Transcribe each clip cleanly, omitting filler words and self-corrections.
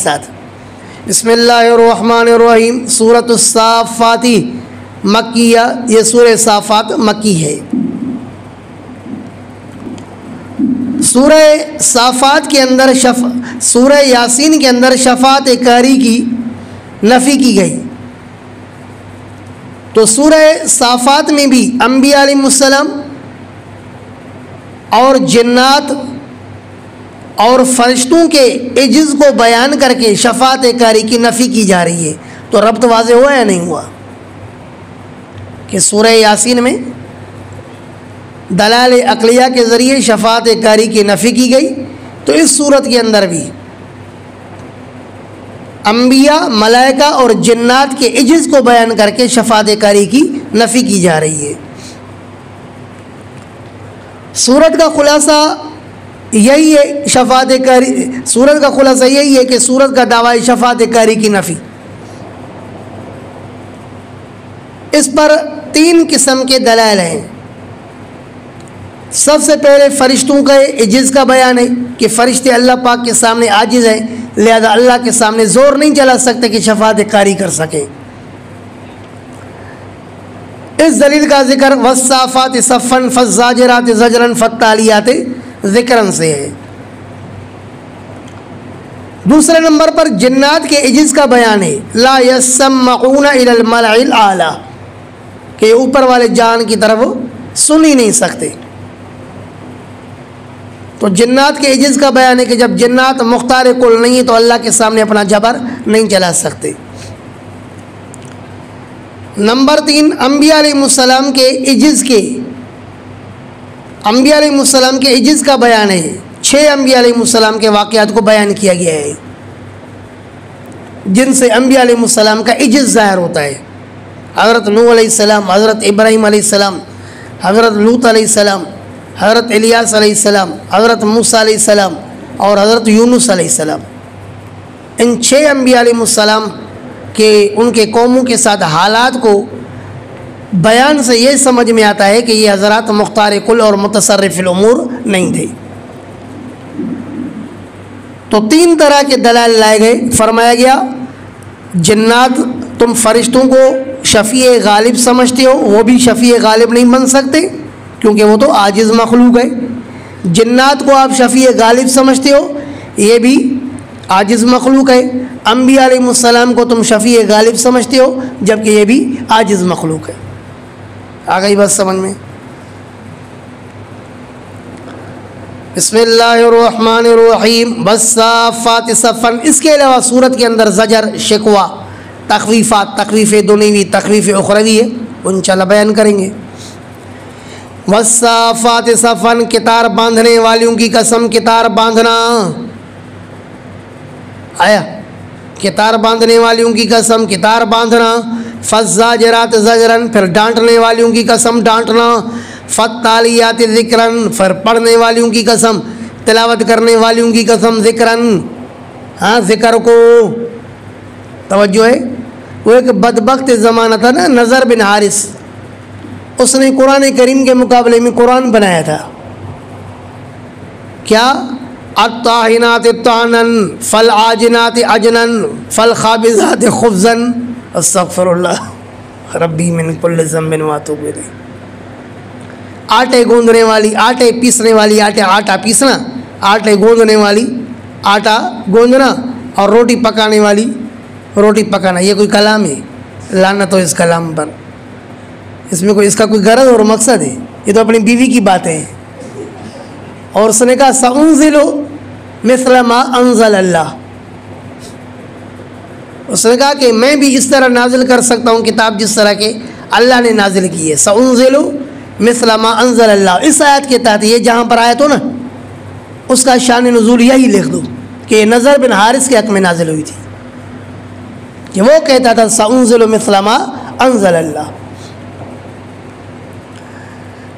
ساتھ۔ بسم اللہ الرحمن الرحیم۔ سورۃ الصافات مکیہ، یہ سورہ صافات مکی ہے۔ سورہ صافات کے اندر سورہ یاسین کے اندر شفاعت کاری کی نفی کی گئی، تو سورہ صافات میں بھی انبیاء علیہ السلام اور جنات اور فرشتوں کے عجز کو بیان کر کے شفاعت کاری کی نفی کی جا رہی ہے۔ تو ربط واضح ہوا یا نہیں ہوا کہ سورہ یاسین میں دلائل عقلیہ کے ذریعے شفاعت کاری کی نفی کی گئی، تو اس صورت کے اندر بھی انبیاء، ملائکہ اور جنات کے عجز کو بیان کر کے شفاعت کاری کی نفی کی جا رہی ہے۔ سورت کا خلاصہ یہی ہے، شفاعت کاری، سورت کا خلاصہ یہی ہے کہ سورت کا دعویٰ شفاعت کاری کی نفی۔ اس پر 3 قسم کے دلائل ہیں۔ سب سے پہلے فرشتوں کا عجز کا بیان ہے کہ فرشتے اللہ پاک کے سامنے عاجز ہیں، لہذا اللہ کے سامنے زور نہیں چلا سکتے کہ شفاعت کاری کر سکیں۔ اس دلیل کا ذکر والصافات صفا فالزاجرات زجرا فالتالیات ذکرا سے ہے۔ دوسرے نمبر پر جنات کے عجز کا بیان ہے، لا یسمعون الی الملأ الاعلی، کہ اوپر والے جان کی طرف سن ہی نہیں سکتے۔ تو جنات کے عجز کا بیان ہے کہ جب جنات مختار کل نہیں تو اللہ کے سامنے اپنا جبر نہیں چلا سکتے۔ نمبر 3 انبیاء علیہ السلام کے عجز انبیاء علیہ السلام کے عجز کا بیان ہے۔ 6 انبیاء علیہ السلام کے واقعات کو بیان کیا گیا ہے جن سے انبیاء علیہ السلام کا عجز ظاہر ہوتا ہے۔ حضرت نوح علیہ السلام، حضرت ابراہیم علیہ السلام، حضرت لوط علیہ السلام، حضرت الیاس علیہ السلام، حضرت موسیٰ علیہ السلام اور حضرت یونس علیہ السلام۔ ان 6 انبیاء علیہ السلام کے ان کے قوموں کے ساتھ حالات کو بیان سے یہ سمجھ میں آتا ہے کہ یہ حضرات مختار کل اور متصرف الامور نہیں تھے۔ تو 3 طرح کے دلائل لائے گئے۔ فرمایا گیا جنات تم فرشتوں کو شفیع غالب سمجھتے ہو، وہ بھی شفیع غالب نہیں بن سکتے کیونکہ وہ تو عاجز مخلوق ہے۔ جنات کو آپ شفیع غالب سمجھتے ہو، یہ بھی عاجز مخلوق ہے۔ انبیاء علیہ السلام کو تم شفیع غالب سمجھتے ہو جبکہ یہ بھی عاجز مخلوق ہے۔ آ گئی بات سمجھ میں؟ بسم اللہ الرحمن الرحیم۔ والصافات صفا، اس کے علاوہ صورت کے اندر زجر، شکوہ، تخویفات، تخویف دنیوی، تخویف اخروی ہے، انشاءاللہ بیان کریں گے۔ والصافات صفا، کتار باندھنے والیوں کی قسم، کتار باندھنا آیا، کتار باندھنے والیوں کی قسم، کتار باندھنا۔ فالزاجرات زجرا، پھر ڈانٹنے والیوں کی قسم، ڈانٹنا۔ فالتالیات ذکرا، پھر پڑھنے والیوں کی قسم، تلاوت کرنے والیوں کی قسم، ذکرا، ہاں ذکر کو توجہ ہے۔ وہ ایک بدبخت زمانہ تھا نا، نضر بن حارث، اس نے قرآن کریم کے مقابلے میں قرآن بنایا تھا۔ کیا؟ الطاحنات طعنا فالعاجنات عجنا فالخابزات خبزا استغفر اللہ ربی من کل ذنب واتوب الیہ۔ آٹے گوندنے والی، آٹے پیسنے والی، آٹا پیسنا، آٹے گوندنے والی آٹا گوندنا، اور روٹی پکانے والی روٹی پکانا۔ یہ کوئی کلام ہے؟ لعنت ہو اس کلام پر، اس میں کوئی اس کا کوئی غرض اور مقصد ہے؟ یہ تو اپنی بیوی کی باتیں ہیں۔ اور اس نے کہا سأنزل مثل ما انزل اللہ، اس نے کہا کہ میں بھی اس طرح نازل کر سکتا ہوں کتاب جس طرح کے اللہ نے نازل کی ہے۔ سأنزل مثل ما انزل اللہ، اس آیت کے تحت یہ جہاں پر آیت ہو نا اس کا شان نزول یہی لکھ دو کہ یہ نضر بن حارث کے حق میں نازل ہوئی تھی کہ وہ کہتا تھا سأنزل مثل ما انزل اللہ۔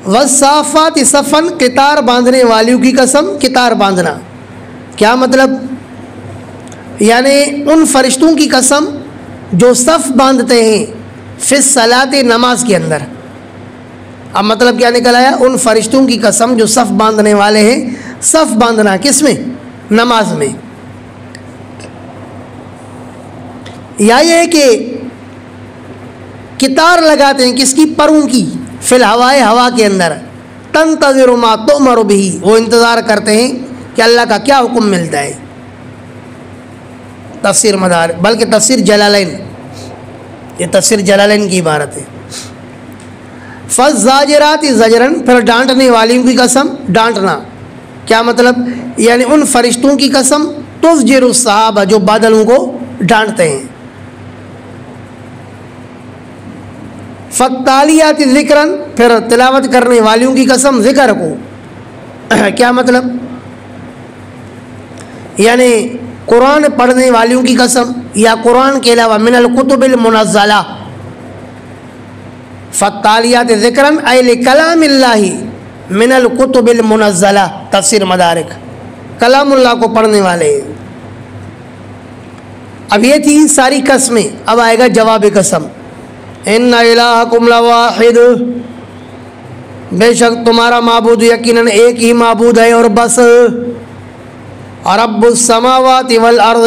والصافات صفا، قطار باندھنے والیوں کی قسم، قطار باندھنا کیا مطلب؟ یعنی ان فرشتوں کی قسم جو صف باندھتے ہیں فی الصلاۃ، نماز کے اندر۔ اب مطلب کیا نکل آیا؟ ان فرشتوں کی قسم جو صف باندھنے والے ہیں۔ صف باندھنا کس میں؟ نماز میں۔ یا یہ کہ کتار لگاتے ہیں کس کی؟ پروں کی، فی الہوائے، ہوا کے اندر، تنتظر ما تؤمر بہ، وہ انتظار کرتے ہیں کہ اللہ کا کیا حکم ملتا ہے. تفسیر مدار، بلکہ تفسیر جلالین، یہ تفسیر جلالین کی عبارت ہے. فالزاجرات زجرن، پھر ڈانٹنے والیوں کی قسم، ڈانٹنا کیا مطلب؟ یعنی ان فرشتوں کی قسم، تزجر الصحابہ، جو بادلوں کو ڈانٹتے ہیں. فالتالیات ذکرن، پھر تلاوت کرنے والیوں کی قسم، ذکر کو کیا مطلب؟ یعنی قرآن پڑھنے والیوں کی قسم، یا قرآن کے علاوہ من الکتب المنزلہ. فالتالیات ذکرن ای لکلام اللہ من الکتب المنزلہ، تفسیر مدارک، کلام اللہ کو پڑھنے والے. اب یہ تھی ساری قسمیں. اب آئے گا جواب قسم. ان الہکم لواحد، بے شک تمہارا معبود یقیناً ایک ہی معبود ہے اور بس. رب السماوات والارض،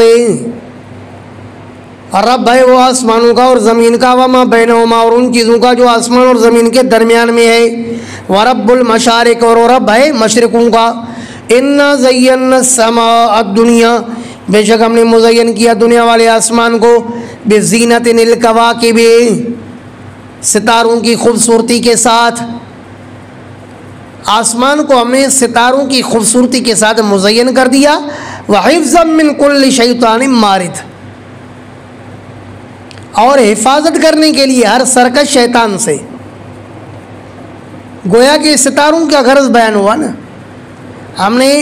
رب ہے وہ آسمانوں کا اور زمین کا، وما بینہما، اور ان چیزوں کا جو آسمان اور زمین کے درمیان میں ہے. ورب المشارق، اور رب ہے مشرقوں کا. انا زینا السماء الدنیا، بے شک ہم نے مزین کیا دنیا والے آسمان کو، بزینت الکواکب، ستاروں کی خوبصورتی کے ساتھ. آسمان کو ہم نے ستاروں کی خوبصورتی کے ساتھ مزین کر دیا. وحفظا من کل شیطان مارد، اور حفاظت کرنے کے لیے ہر سرکش شیطان سے. گویا کہ ستاروں کا غرض بیان ہوا نا. ہم نے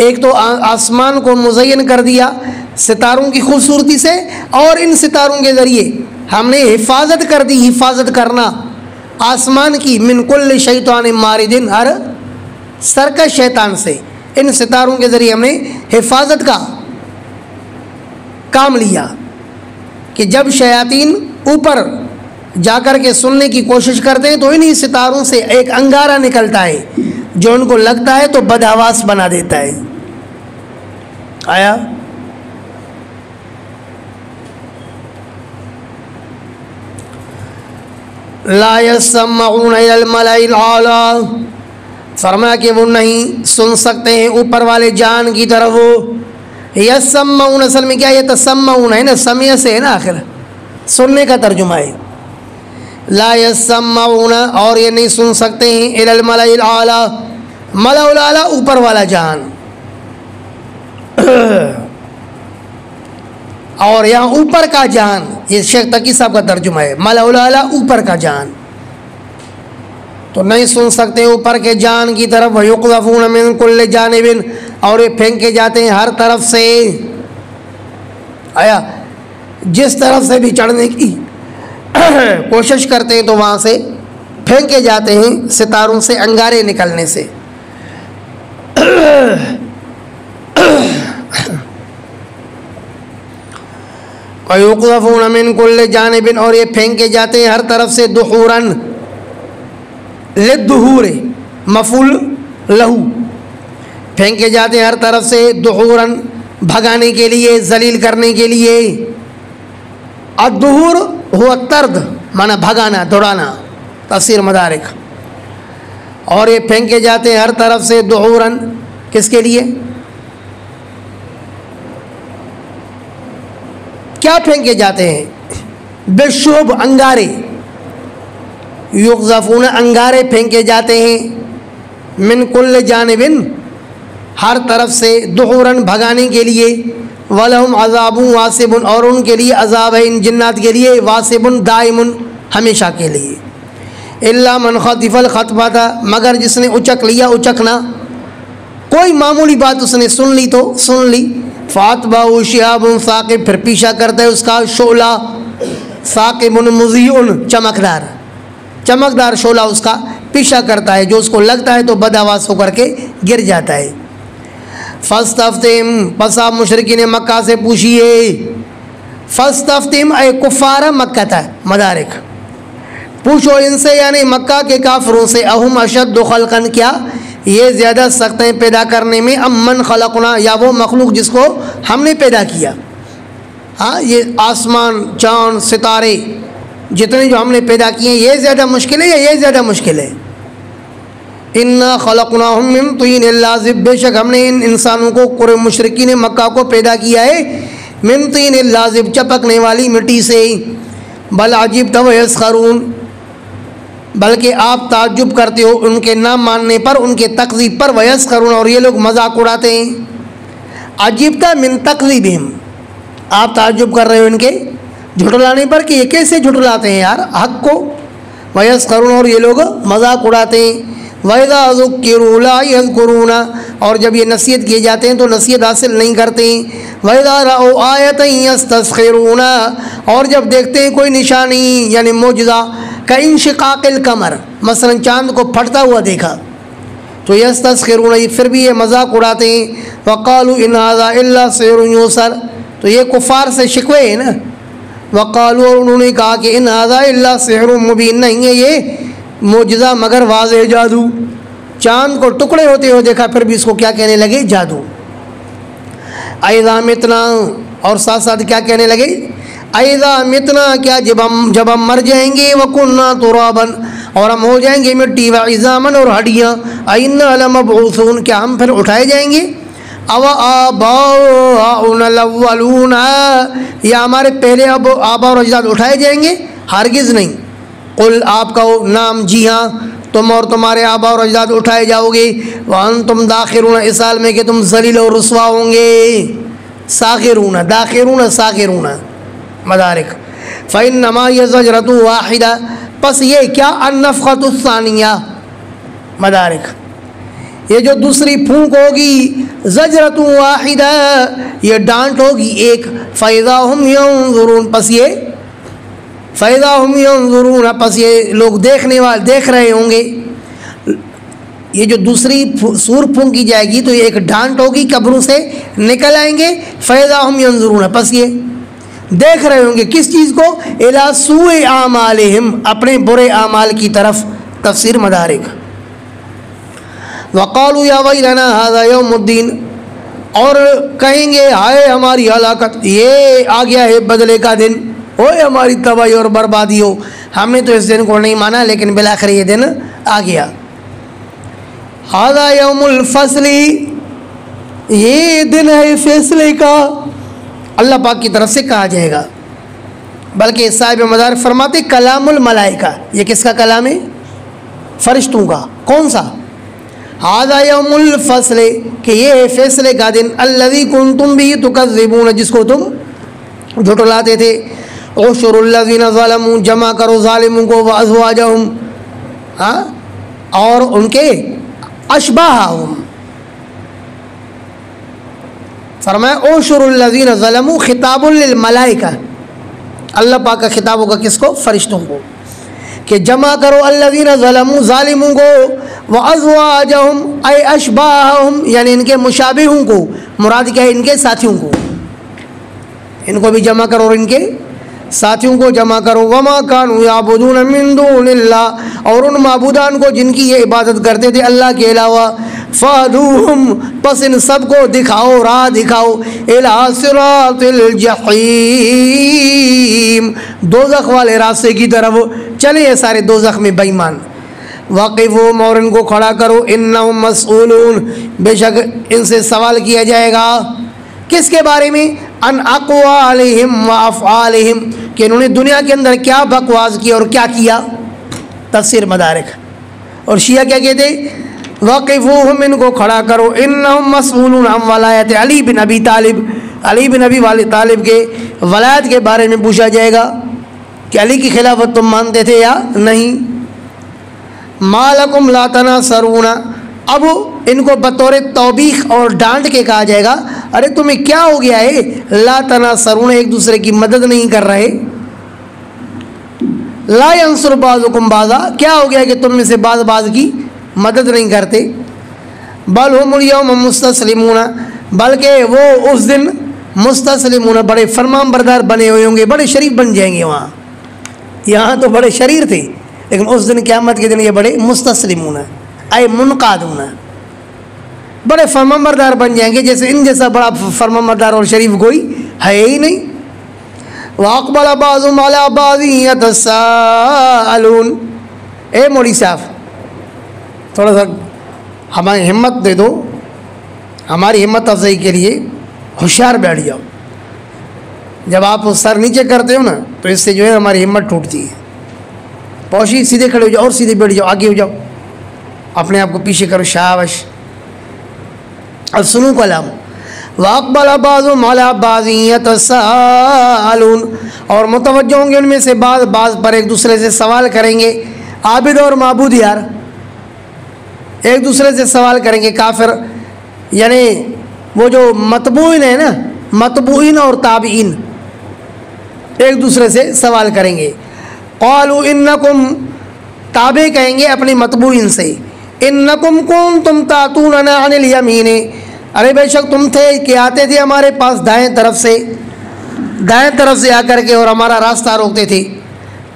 ایک تو آسمان کو مزین کر دیا ستاروں کی خوبصورتی سے، اور ان ستاروں کے ذریعے ہم نے حفاظت کر دی، حفاظت کرنا آسمان کی، من کل شیطان ماردن، ہر سرکش شیطان سے. ان ستاروں کے ذریعے ہم نے حفاظت کا کام لیا کہ جب شیاطین اوپر جا کر کے سننے کی کوشش کرتے ہیں تو انہی ستاروں سے ایک انگارہ نکلتا ہے جو ان کو لگتا ہے تو بدحواس بنا دیتا ہے. آیا؟ لا يسمعون الى الملأ الاعلى، فرمایا کہ وہ نہیں سن سکتے ہیں اوپر والے جان کی طرف. یسمعون اصل میں کیا؟ یہ تسمعون ہے نا، سمع سے ہے نا، آخر سننے کا ترجمہ ہے. لا یسمعون، اور یہ نہیں سن سکتے ہیں الی الملأ الاعلی، ملأ الاعلی اوپر والا جان. اور یہاں اوپر کا جان، یہ شیخ تقی صاحب کا ترجمہ ہے، ملأ الاعلی اوپر کا جان. تو نہیں سن سکتے اوپر کے جان کی طرف. وَيُقْذَفُونَ مِن كُلِّ جَانِبٍ، اور یہ پھینکے جاتے ہیں ہر طرف سے. آیا؟ جس طرف سے بھی چڑھنے کی کوشش کرتے ہیں تو وہاں سے پھینکے جاتے ہیں ستاروں سے انگارے نکلنے سے. وَيُقْذَفُونَ مِن كُلِّ جَانِبٍ، اور یہ پھینکے جاتے ہیں ہر طرف سے. دُحُورًا للدحور، مفعول لہو، پھینکے جاتے ہیں ہر طرف سے. دحوراً بھگانے کے لیے، ذلیل کرنے کے لیے. الدحور ہوا طرد، معنی بھگانا، دوڑانا، تفسیر مدارک. اور یہ پھینکے جاتے ہیں ہر طرف سے. دحوراً کس کے لیے؟ کیا پھینکے جاتے ہیں؟ بالشہب، انگارے. یقذفون، انگارے پھینکے جاتے ہیں. من کل جانبن، ہر طرف سے. دحوراً بھگانے کے لیے. ولہم عذاب واسب، اور ان کے لیے عذاب ہے ان جنات کے لیے. واسب دائم، ہمیشہ کے لیے. الا من خطف الخطفۃ، مگر جس نے اچک لیا اچکنا، کوئی معمولی بات اس نے سن لی تو سن لی. فاتبعہ شہاب ثاقب، پھر پیچھا کرتا ہے اس کا شعلہ. ثاقب مضیء، چمکدار، چمکدار شعلہ اس کا پیچھا کرتا ہے، جو اس کو لگتا ہے تو بدحواس ہو کر کے گر جاتا ہے. فاستفتہم، پس آپ مشرکین مکہ سے پوچھئے. فاستفتہم اے کفار مکہ تھا، مدارک، پوچھو ان سے، یعنی مکہ کے کافروں سے. اہم اشد خلقا، کیا یہ زیادہ سخت ہیں پیدا کرنے میں؟ ام من خلقنا، یا وہ مخلوق جس کو ہم نے پیدا کیا. ہاں یہ آسمان چاند ستارے جتنے جو ہم نے پیدا کیے ہیں یہ زیادہ مشکل ہے یا یہ زیادہ مشکل ہے؟ انا خلقناہم من طین لازب، بے شک ہم نے ان انسانوں کو قرے مشرکین مکہ کو پیدا کیا ہے من طین لازب، چپکنے والی مٹی سے۔ بل عجبت ویسخرون، بلکہ آپ تعجب کرتے ہو ان کے نہ ماننے پر، ان کے تکذیب پر، ویسخرون اور یہ لوگ مذاق اڑاتے ہیں۔ عجبت من تکذیبہم، آپ تعجب کر رہے ہو ان کے جھٹلانے پر کہ یہ کیسے جھٹلاتے ہیں یار حق کو۔ ویسخرون اور یہ لوگ مذاق اڑاتے ہیں۔ وَإِذَا ذُكِّرُوا لَا يَذْكُرُونَ اور جب یہ نصیحت کیے جاتے ہیں تو نصیحت حاصل نہیں کرتے ہیں۔ وَإِذَا رَأَوْا آیَةً يَسْتَسْخِرُونَ اور جب دیکھتے ہیں کوئی نشانی یعنی معجزہ، كَإِنشِقَاقِ الْقَمَرِ مثلا چاند کو پھٹتا ہوا دیکھا تو يَسْتَسْخِرُونَ پھر بھی یہ مذاق اڑاتے ہیں۔ وَقَالُوا إِنْ هَذَا إِلَّا سِحْرٌ يُؤْثَرُ تو یہ کفار سے شکوے ہیں نا۔ وَقَالُوا اور انہوں نے کہا کہ إِنْ هَذَا إِلَّا سِحْرٌ مُبِينٌ نہیں ہے یہ معجزہ مگر واضح جادو۔ چاند کو ٹکڑے ہوتے ہوئے دیکھا پھر بھی اس کو کیا کہنے لگے؟ جادو۔ اَإِذَا مِتْنَا اور ساتھ ساتھ کیا کہنے لگے؟ اَإِذَا مِتْنَا کیا جب ہم مر جائیں گے، وَكُنَّا تُرَابًا اور ہم ہو جائیں گے مٹی، وَعِظَامًا اور ہڈیاں، أَإِنَّا لَمَبْعُوثُونَ کیا ہم پھر اٹھائے جائیں گے؟ أَوْ آبَاؤُنَا الْأَوَّلُونَ یا ہمارے پہلے آبا اور اجداد اٹھائے جائیں گے؟ ہرگز نہیں۔ قل آپ کا نام جی ہاں تم اور تمہارے آبا اور اجداد اٹھائے جاؤ گے۔ وَأَنْتُمْ دَاخِرُونَ اس حال میں کہ تم ذلیل اور رسوا ہوں گے۔ ساخرون داخرون ساخرون مدارک۔ فَإِنَّمَا هِيَ زَجْرَةٌ وَاحِدَةٌ پس یہ کیا النفخۃ الثانیہ مدارک، یہ جو دوسری پھونک ہوگی زجرۃ واحدہ یہ ڈانٹ ہوگی ایک۔ فَإِذَا هُمْ يَنظُرُونَ پس یہ فَإِذَا هُمْ يَنظُرُونَ پس یہ لوگ دیکھنے والے دیکھ رہے ہوں گے۔ یہ جو دوسری سور پھونکی جائے گی تو یہ ایک ڈانٹ ہوگی، قبروں سے نکل آئیں گے۔ فَإِذَا هُمْ يَنظُرُونَ پس یہ دیکھ رہے ہوں گے کس چیز کو؟ إِلَىٰ سُوءِ أَعْمَالِهِمْ اپنے برے اعمال کی طرف۔ تفسیر مدارک۔ وَقَالُوا يَا وَيْلَنَا هَذَا يَوْمُ الدِّينِ اور کہیں گے ہائے ہماری ہلاکت، یہ آ گیا ہے بدلے کا دن، اوے ہماری تباہی اور بربادی ہو، ہم نے تو اس دن کو نہیں مانا لیکن بالآخر یہ دن آ گیا۔ هَذَا يَوْمُ الْفَصْلِ یہ دن ہے فیصلے کا، اللہ پاک کی طرف سے کہا جائے گا۔ بلکہ صاحب مدار فرماتے کلام الملائکہ، یہ کس کا کلام ہے؟ فرشتوں کا۔ کون سا؟ هَذَا يَوْمُ الْفَصْلِ کہ یہ ہے فیصلے کا دن، الَّذِي كُنْتُمْ بِهِ تُكَذِّبُونَ جس کو تم جھٹلاتے تھے۔ احشروا الَّذِينَ ظَلَمُوا جمع کرو ظالموں کو، وَأَزْوَاجَهُمْ ہاں اور ان کے اشباہہم، فرمایا احشروا الَّذِينَ ظَلَمُوا خطاب للملائکہ، اللہ پاک کا خطاب ہوگا کس کو؟ فرشتوں کو، کہ جمع کرو الذین ظلموا ظالموں کو، وازواجہم اے اشباہہم یعنی ان کے مشابہوں کو، مراد کیا ہے؟ ان کے ساتھیوں کو، ان کو بھی جمع کرو اور ان کے ساتھیوں کو جمع کرو۔ وما کانوا یعبدون من دون اللہ اور ان معبودان کو جن کی یہ عبادت کرتے تھے اللہ کے علاوہ۔ فہدوہم پس ان سب کو دکھاؤ، راہ دکھاؤ، الی صراط الجحیم دوزخ والے راستے کی طرف چلے یہ سارے دوزخ میں بے ایمان۔ وقفہم اور ان کو کھڑا کرو، انہم مسئولون بے شک ان سے سوال کیا جائے گا۔ کس کے بارے میں؟ ان اقوالہم و افعالہم کہ انہوں نے دنیا کے اندر کیا بکواس کی اور کیا کیا۔ تفسیر مدارک۔ اور شیعہ کیا کہتے؟ وقفوہم ان کو کھڑا کرو، انہم مسئولون عن ولایت علی بن ابی طالب علی بن ابی طالب کے ولایت کے بارے میں پوچھا جائے گا کہ علی کی خلافت تم مانتے تھے یا نہیں۔ ما لکم لا تناصرون اب ان کو بطور توبیخ اور ڈانٹ کے کہا جائے گا ارے تمہیں کیا ہو گیا ہے؟ لا تناصرون ایک دوسرے کی مدد نہیں کر رہے۔ لا ینصر بعضکم بعضا کیا ہو گیا کہ تم میں سے بعض کی مدد نہیں کرتے۔ بل ہم اليوم مستسلمون بلکہ وہ اس دن مستسلمون بڑے فرمان بردار بنے ہوئے ہوں گے، بڑے شریف بن جائیں گے۔ وہاں یہاں تو بڑے شریر تھے لیکن اس دن قیامت کے دن یہ بڑے مستسلمون اے منقادون بڑے فرمان بردار بن جائیں گے، جیسے ان جیسا بڑا فرمان بردار اور شریف کوئی ہے ہی نہیں۔ وَأَقْبَلَ بَعْضُهُمْ عَلَىٰ بَعْضٍ يَتَسَاءَلُونَ۔ اے مولوی صاحب تھوڑا سا ہماری ہمت دے دو، ہماری ہمت افزائی کے لیے ہوشیار بیٹھ جاؤ۔ جب آپ سر نیچے کرتے ہو نا تو اس سے جو ہے ہماری ہمت ٹوٹتی ہے۔ پوشی سیدھے کھڑے ہو جاؤ اور سیدھے بیٹھ جاؤ، آگے ہو جاؤ، اپنے آپ کو پیچھے کرو، شاباش۔ اب سنو کلام، وَأَقْبَلَ بَعْضُهُمْ عَلَىٰ بَعْضٍ يَتَسَاءَلُونَ، اور متوجہ ہوں گے ان میں سے بعض پر ایک دوسرے سے سوال کریں گے۔ عابد اور معبود یار ایک دوسرے سے سوال کریں گے، کافر یعنی وہ جو متبوعین ہیں نا، متبوعین اور تابعین ایک دوسرے سے سوال کریں گے۔ قالوا انکم، تابع کہیں گے اپنے متبوعین سے، انکم کنتم تاتوننا عن الیمین، ارے بے شک تم تھے کہ آتے تھے ہمارے پاس دائیں طرف سے آ کر کے اور ہمارا راستہ روکتے تھے۔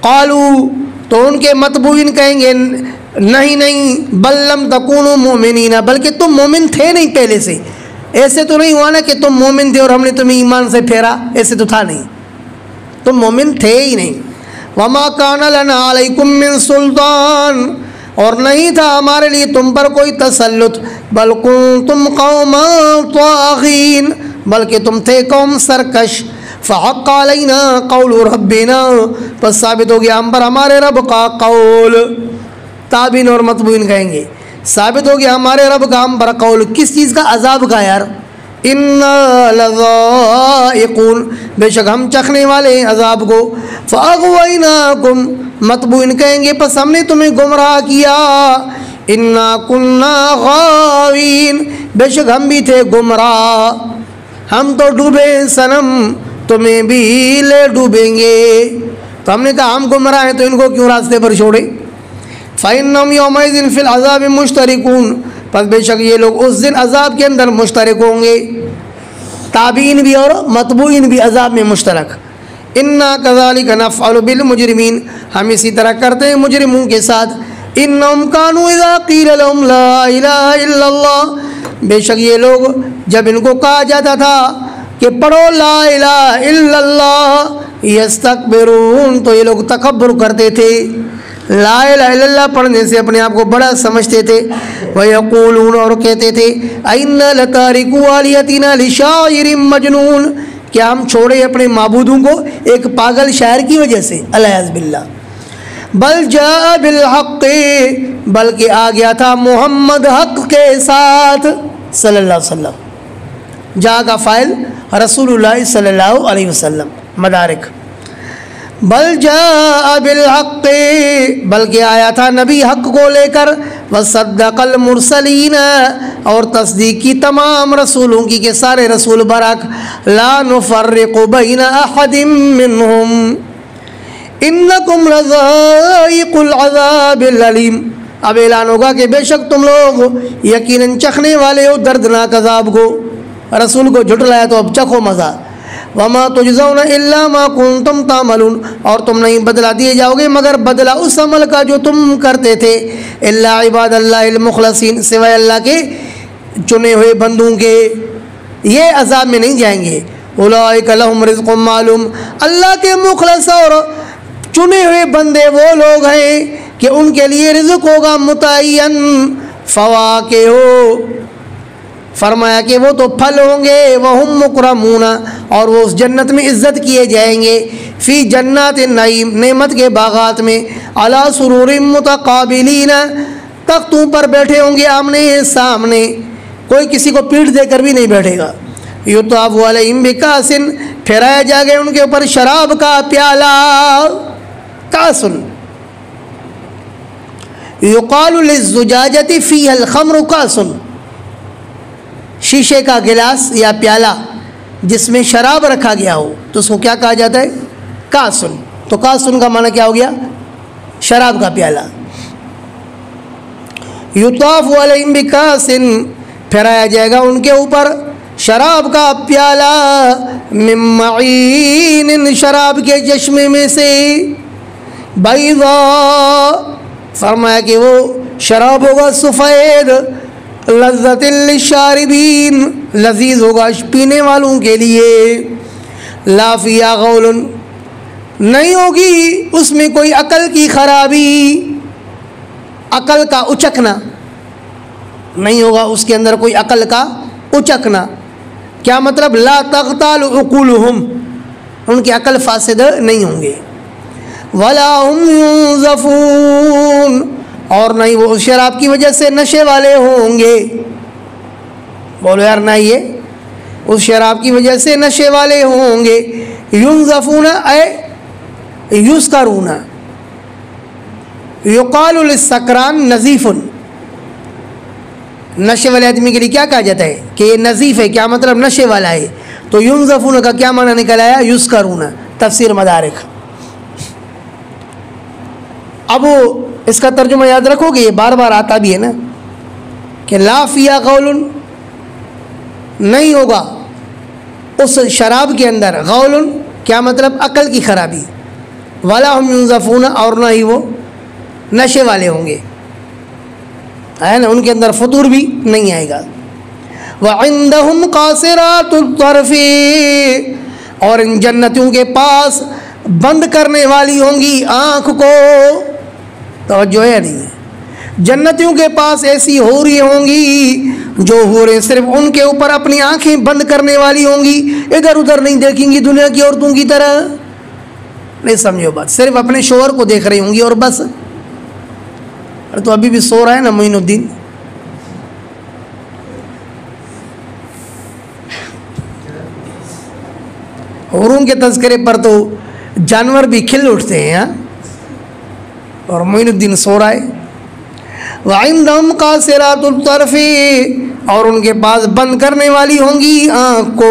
قالوا، تو ان کے متبوعین کہیں گے نہیں بل لم تکونوا مؤمنین، بلکہ تم مومن تھے نہیں پہلے سے، ایسے تو نہیں ہوا نا کہ تم مومن تھے اور ہم نے تمہیں ایمان سے پھیرا، ایسے تو تھا نہیں، تم مومن تھے ہی نہیں۔ وما کان لنا علیکم من سلطان، اور نہیں تھا ہمارے لیے تم پر کوئی تسلط، بل کنتم قوما طاغین، بلکہ تم تھے قوم سرکش۔ فحق علینا قول ربنا، پس ثابت ہو گیا ہم پر ہمارے رب کا قول۔ تابعین اور متبوعین کہیں گے ثابت ہو گیا ہمارے رب کا ہم پر قول، کس چیز کا؟ عذاب کا یار۔ انا لذائقون، بے شک ہم چکھنے والے ہیں عذاب کو۔ فاغویناکم، متبوعین کہیں گے پس ہم نے تمہیں گمراہ کیا۔ انا کنا غاوین، بے شک ہم بھی تھے گمراہ، ہم تو ڈوبے صنم، تمہیں بھی لے ڈوبیں گے۔ تو ہم نے کہا ہم گمراہ ہیں تو ان کو کیوں راستے پر چھوڑے۔ فإنهم يومئذ في العذاب مشتركون، پس بے شک یہ لوگ اس دن عذاب کے اندر مشترک ہوں گے، تابعین بھی اور متبوعین بھی عذاب میں مشترک۔ انا كذلك نفعل بالمجرمین، ہم اسی طرح کرتے ہیں مجرموں کے ساتھ۔ انهم كانوا اذا قيل لهم لا اله الا الله، بے شک یہ لوگ جب ان کو کہا جاتا تھا کہ پڑھو لا الہ الا اللہ، یستکبرون، تو یہ لوگ تکبر کرتے تھے، لا الہ الا اللہ پڑھنے سے اپنے آپ کو بڑا سمجھتے تھے۔ وَيَقُولُونَ، اور کہتے تھے، أَإِنَّا لَتَارِكُو آلِهَتِنَا لِشَاعِرٍ مَجْنُونٍ، کیا ہم چھوڑے اپنے معبودوں کو ایک پاگل شاعر کی وجہ سے؟ العیاذ باللہ۔ بل جاء بالحق، بلکہ آ گیا تھا محمد حق کے ساتھ صلی اللہ علیہ وسلم۔ جا کا فاعل رسول اللہ صلی اللہ علیہ وسلم، مدارک۔ بل جاء بالحق، بلکہ آیا تھا نبی حق کو لے کر، وصدق المرسلین، اور تصدیق کی تمام رسولوں کی کہ سارے رسول برحق، لا نفرق بین احد منہم انکم لذائق العذاب العلیم۔ اب اعلان ہوگا کہ بے شک تم لوگ یقیناً چکھنے والے ہو دردناک عذاب کو، رسول کو جھٹلایا تو اب چکھو مزہ۔ وما تجزون الا ما کنتم تعملون، اور تم نہیں بدلہ دیے جاؤ گے مگر بدلہ اس عمل کا جو تم کرتے تھے۔ الا عباد اللہ المخلصین، سوائے اللہ کے چنے ہوئے بندوں کے، یہ عذاب میں نہیں جائیں گے۔ اولئک لہم رزق معلوم، اللہ کے مخلص اور چنے ہوئے بندے وہ لوگ ہیں کہ ان کے لیے رزق ہوگا متعین۔ فواکہ، فرمایا کہ وہ تو پھل ہوں گے، وہم مکرمون، اور وہ اس جنت میں عزت کیے جائیں گے، فی جنات النعیم، نعمت کے باغات میں، علی سرور متقابلین، تختوں پر بیٹھے ہوں گے آمنے سامنے، کوئی کسی کو پیٹھ دے کر بھی نہیں بیٹھے گا۔ یطاف علیہم بکاس، پھیرایا جائے گا ان کے اوپر شراب کا پیالہ، کاسن، یقال للزجاجۃ فیہا الخمر کاسن، شیشے کا گلاس یا پیالہ جس میں شراب رکھا گیا ہو تو اس کو کیا کہا جاتا ہے؟ کاسن۔ تو کاسن کا معنی کیا ہو گیا؟ شراب کا پیالہ۔ یطاف علیہم بکاس، پھیرایا جائے گا ان کے اوپر شراب کا پیالہ، من معین، شراب کے چشمے میں سے، بیضاء، فرمایا کہ وہ شراب ہوگا سفید، لذت للشاربین، لذیذ ہوگا پینے والوں کے لیے، لا فیہا غول، نہیں ہوگی اس میں کوئی عقل کی خرابی، عقل کا اچکنا نہیں ہوگا اس کے اندر، کوئی عقل کا اچکنا. کیا مطلب؟ لا تغتال عقولہم، ان کی عقل فاسد نہیں ہوں گے. ولا هم ينزفون، اور نہیں وہ اس شراب کی وجہ سے نشے والے ہوں گے. بولو یار نہ یہ اس شراب کی وجہ سے نشے والے ہوں گے. ينزفون اے یسکرون، یقال للسکران نزیف، نشے والے آدمی کے لیے کیا کہا جاتا ہے کہ یہ نزیف ہے. کیا مطلب؟ نشے والا ہے. تو ينزفون کا کیا معنی نکل آیا؟ یسکرون. تفسیر مدارک. اب اس کا ترجمہ یاد رکھو گے، یہ بار بار آتا بھی ہے نا کہ لا فیہا غول، نہیں ہوگا اس شراب کے اندر غول، کیا مطلب؟ عقل کی خرابی. ولا ہم ینزفون، اور نہ ہی وہ نشے والے ہوں گے، ہے نا، ان کے اندر فطور بھی نہیں آئے گا. وعندہم قاصرات الطرف، اور ان جنتیوں کے پاس بند کرنے والی ہوں گی آنکھ کو. توجہ ہے نہیں؟ جنتیوں کے پاس ایسی حوری ہوں گی جو حوریں صرف ان کے اوپر اپنی آنکھیں بند کرنے والی ہوں گی، ادھر ادھر نہیں دیکھیں گی دنیا کی عورتوں کی طرح. نہیں سمجھو بات، صرف اپنے شوہر کو دیکھ رہی ہوں گی اور بس. تو ابھی بھی سو رہا ہے نا معین الدین. حوروں کے تذکرے پر تو جانور بھی کھل اٹھتے ہیں ہاں، اور معین الدین سو رہا ہے. وعندہم قاصرات الطرف، اور ان کے پاس بند کرنے والی ہوں گی آنکھ کو،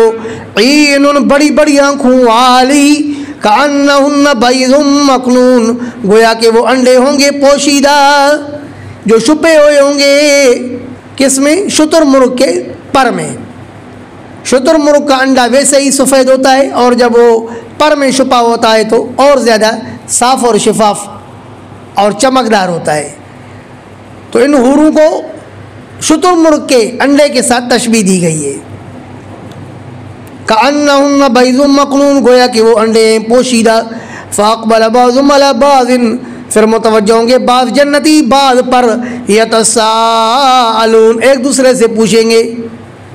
عین، بڑی بڑی آنکھوں والی، کأنہن بیض مکنون، گویا کہ وہ انڈے ہوں گے پوشیدہ جو چھپے ہوئے ہوں گے. کس میں؟ شتر مرغ کے پر میں. شتر مرغ کا انڈا ویسے ہی سفید ہوتا ہے، اور جب وہ پر میں چھپا ہوتا ہے تو اور زیادہ صاف اور شفاف اور چمکدار ہوتا ہے. تو ان حوروں کو شتر مرغ کے انڈے کے ساتھ تشبیہ دی گئی ہے. کأنہن بیض مکنون، گویا کہ وہ انڈے ہیں پوشیدہ. فاقبل بعضهم علی بعض، پھر متوجہ ہوں گے بعض جنتی بعض پر، یتساءلون، ایک دوسرے سے پوچھیں گے.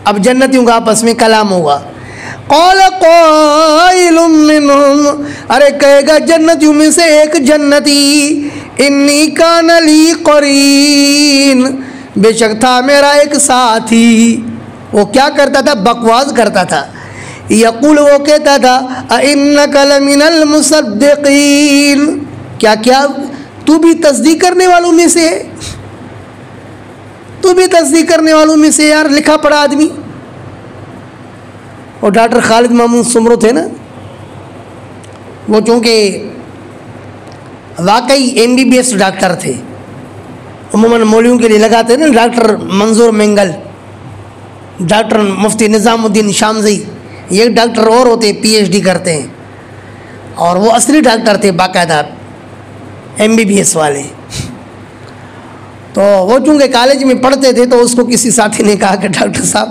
اب جنتیوں کا آپس میں کلام ہوگا. قال قائل منہم، ارے کہے گا جنتیوں میں سے ایک جنتی، انی کان لی قرین، بے شک تھا میرا ایک ساتھی. وہ کیا کرتا تھا؟ بکواس کرتا تھا. یقول، وہ کہتا تھا، اِنَّکَ لَمِنَ الْمُصَدِّقِینَ، کیا تو بھی تصدیق کرنے والوں میں سے ہے؟ تو بھی تصدیق کرنے والوں میں سے یار، لکھا پڑھا آدمی. اور ڈاکٹر خالد محمود سمرو تھے نا، وہ چونکہ واقعی MBBS ڈاکٹر تھے، عموماً مولویوں کے لیے لگاتے ہیں نا، ڈاکٹر منظور مینگل، ڈاکٹر مفتی نظام الدین شامزی، یہ ڈاکٹر اور ہوتے PhD کرتے ہیں، اور وہ اصلی ڈاکٹر تھے باقاعدہ MBBS والے. تو وہ چونکہ کالج میں پڑھتے تھے تو اس کو کسی ساتھی نے کہا کہ ڈاکٹر صاحب،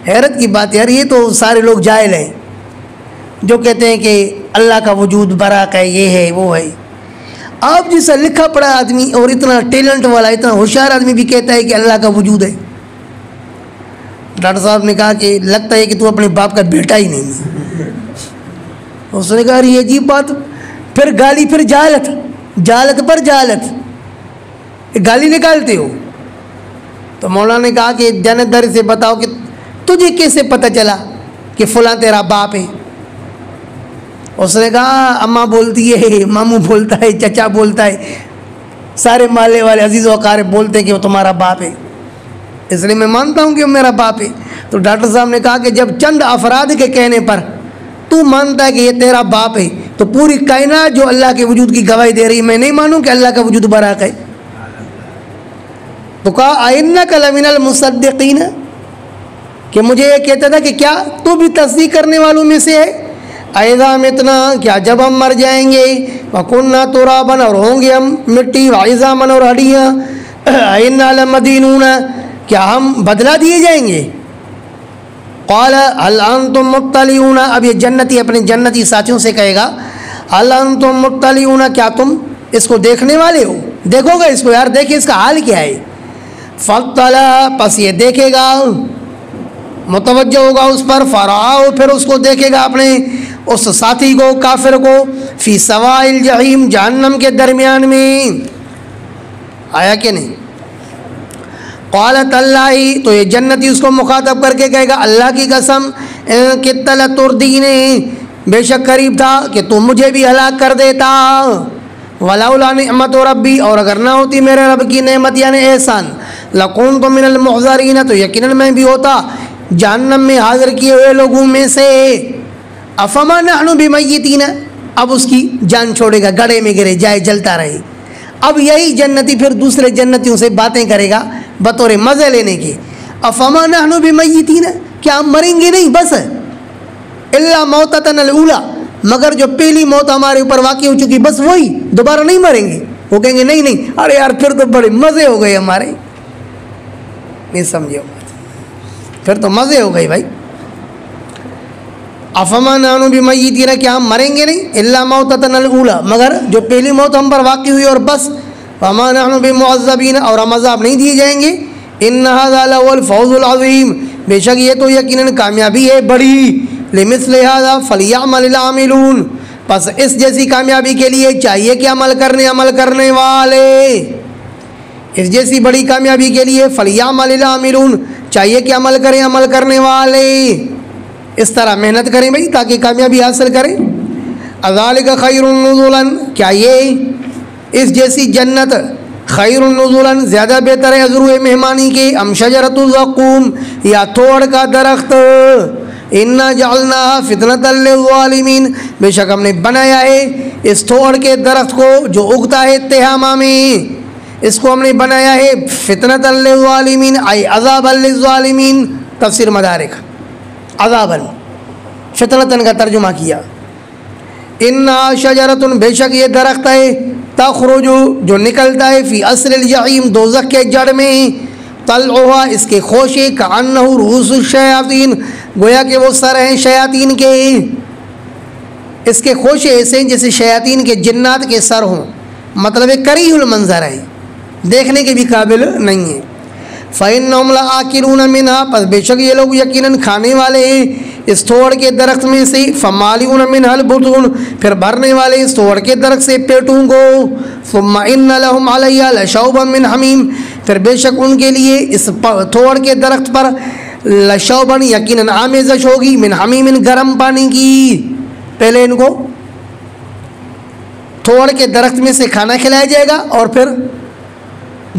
حیرت کی بات یار، یہ تو سارے لوگ جاہل ہیں جو کہتے ہیں کہ اللہ کا وجود برحق ہے، یہ ہے وہ ہے. آپ جیسا لکھا پڑھا آدمی اور اتنا ٹیلنٹ والا، اتنا ہوشیار آدمی بھی کہتا ہے کہ اللہ کا وجود ہے. ڈاکٹر صاحب نے کہا کہ لگتا ہے کہ تو اپنے باپ کا بیٹا ہی نہیں ہے. اس نے کہا یہ عجیب بات، پھر گالی، پھر جہالت، جہالت پر جہالت، گالی نکالتے ہو. تو مولانا نے کہا کہ جانبداری سے بتاؤ کہ تجھے کیسے پتہ چلا کہ فلاں تیرا باپ ہے؟ اس نے کہا اماں بولتی ہے، ماموں بولتا ہے، چچا بولتا ہے، سارے محلے والے عزیز و اقارب بولتے ہیں کہ وہ تمہارا باپ ہے، اس لیے میں مانتا ہوں کہ وہ میرا باپ ہے. تو ڈاکٹر صاحب نے کہا کہ جب چند افراد کے کہنے پر تو مانتا ہے کہ یہ تیرا باپ ہے، تو پوری کائنات جو اللہ کے وجود کی گواہی دے رہی، میں نہیں مانوں کہ اللہ کا وجود برحق ہے؟ تو کہا اِنَّکَ لَمِنَ الْمُصَدِّقِینَ، کہ مجھے یہ کہتا تھا کہ کیا تو بھی تصدیق کرنے والوں میں سے ہے. اِذَا مِتْنَا، کیا جب ہم مر جائیں گے، وَكُنَّا تُرَابًا، اور ہوں گے ہم مٹی، وَعِظَامًا، اور ہڈیاں، اِنَّا لَمَدِینُونَ، کیا ہم بدلا دیے جائیں گے. قَالَ هَلْ أَنْتُمْ مُطَّلِعُونَ، اب یہ جنتی اپنے جنتی ساتھیوں سے کہے گا هل انتم مطلعون، کیا تم اس کو دیکھنے والے ہو؟ دیکھو گے اس کو یار، دیکھیں اس کا حال کیا ہے۔ فاطلع، پس یہ دیکھے گا، متوجہ ہوگا اس پر، فرآہ، پھر اس کو دیکھے گا اپنے اس ساتھی کو، کافر کو، فی سواء الجحیم، جہنم کے درمیان میں، آیا کہ نہیں؟ قالت اللہ، تو یہ جنتی اس کو مخاطب کر کے کہے گا اللہ کی قسم، ان کدت لتردینی، بے شک قریب تھا کہ تم مجھے بھی ہلاک کر دیتا، ولولا نعمت ربی، اور اگر نہ ہوتی میرے رب کی نعمت یعنی احسان، لکنت من المحضرین، تو یقیناً میں بھی ہوتا جہنم میں حاضر کیے ہوئے لوگوں میں سے۔ افما نحن بمیتین، اب اس کی جان چھوڑے گا، گڑھے میں گرے جائے جلتا رہے۔ اب یہی جنتی پھر دوسرے جنتیوں سے باتیں کرے گا بطور مزے لینے کی، افما نحن بمیتین، کیا ہم مریں گے نہیں بس، الا موتتنا الاولی، مگر جو پہلی موت ہمارے اوپر واقع ہو چکی بس وہی، دوبارہ نہیں مریں گے۔ وہ کہیں گے نہیں نہیں، ارے یار پھر تو بڑے مزے ہو گئے ہمارے، نہیں سمجھے ہو، پھر تو مزے ہو گئے بھائی۔ افما نحن بمیتین، کیا ہم مریں گے نہیں، الا موتتنا الاولی، مگر جو پہلی موت ہم پر واقع ہوئی اور بس، فما نحن بمعذبین، اور ہم عذاب نہیں دیے جائیں گے۔ ان ھذا لہو الفوز العظیم، بے شک یہ تو یقیناً کامیابی ہے بڑی، لمثل ھذا فلیعمل العاملون، پس اس جیسی کامیابی کے لیے چاہیے کہ عمل کرنے والے، اس جیسی بڑی کامیابی کے لیے فلیعمل العاملون، چاہیے کہ عمل کرنے والے اس طرح محنت کریں بھائی تاکہ کامیابی حاصل کریں۔ اذالک خیر نزلا، کیا یہ اس جیسی جنت خیر نزلا زیادہ بہتر ہے عذر مہمانی کے، ام شجرۃ الزقوم، یا تھوڑ کا درخت، انا جعلناها فتنۃ للظالمین، بے شک ہم نے بنایا ہے اس تھوڑ کے درخت کو جو اگتا ہے تہامہ میں، اس کو ہم نے بنایا ہے فتنۃ للظالمین ای عذابا للظالمین، تفسیر مدارک، عذابا فتنۃ کا ترجمہ کیا۔ انہا شجرۃ، بے شک یہ درخت ہے، تخرج جو نکلتا ہے، فی اصل الجحیم، دوزخ کے جڑ میں، طلعھا اس کے خوشے، کأنہ رؤوس الشیاطین، گویا کہ وہ سر ہیں شیاطین کے، اس کے خوشے ایسے ہیں جیسے شیاطین کے جنات کے سر ہوں، مطلب ایک کریہ المنظر ہے، دیکھنے کے بھی قابل نہیں ہے۔ فإنہم لآکلون منہا، پس بے شک یہ لوگ یقیناً کھانے والے ہیں اس تھوڑ کے درخت میں سے، فمالئون منہا البطون، پھر بھرنے والے اس تھوڑ کے درخت سے پیٹوں کو، ثم ان لہم علیہا لشوبا من حمیم، پھر بے شک ان کے لیے اس تھوڑ کے درخت پر لشوبا یقیناً آمیزش ہوگی، من حمیم گرم پانی کی، پہلے ان کو تھوڑ کے درخت میں سے کھانا کھلایا جائے گا اور پھر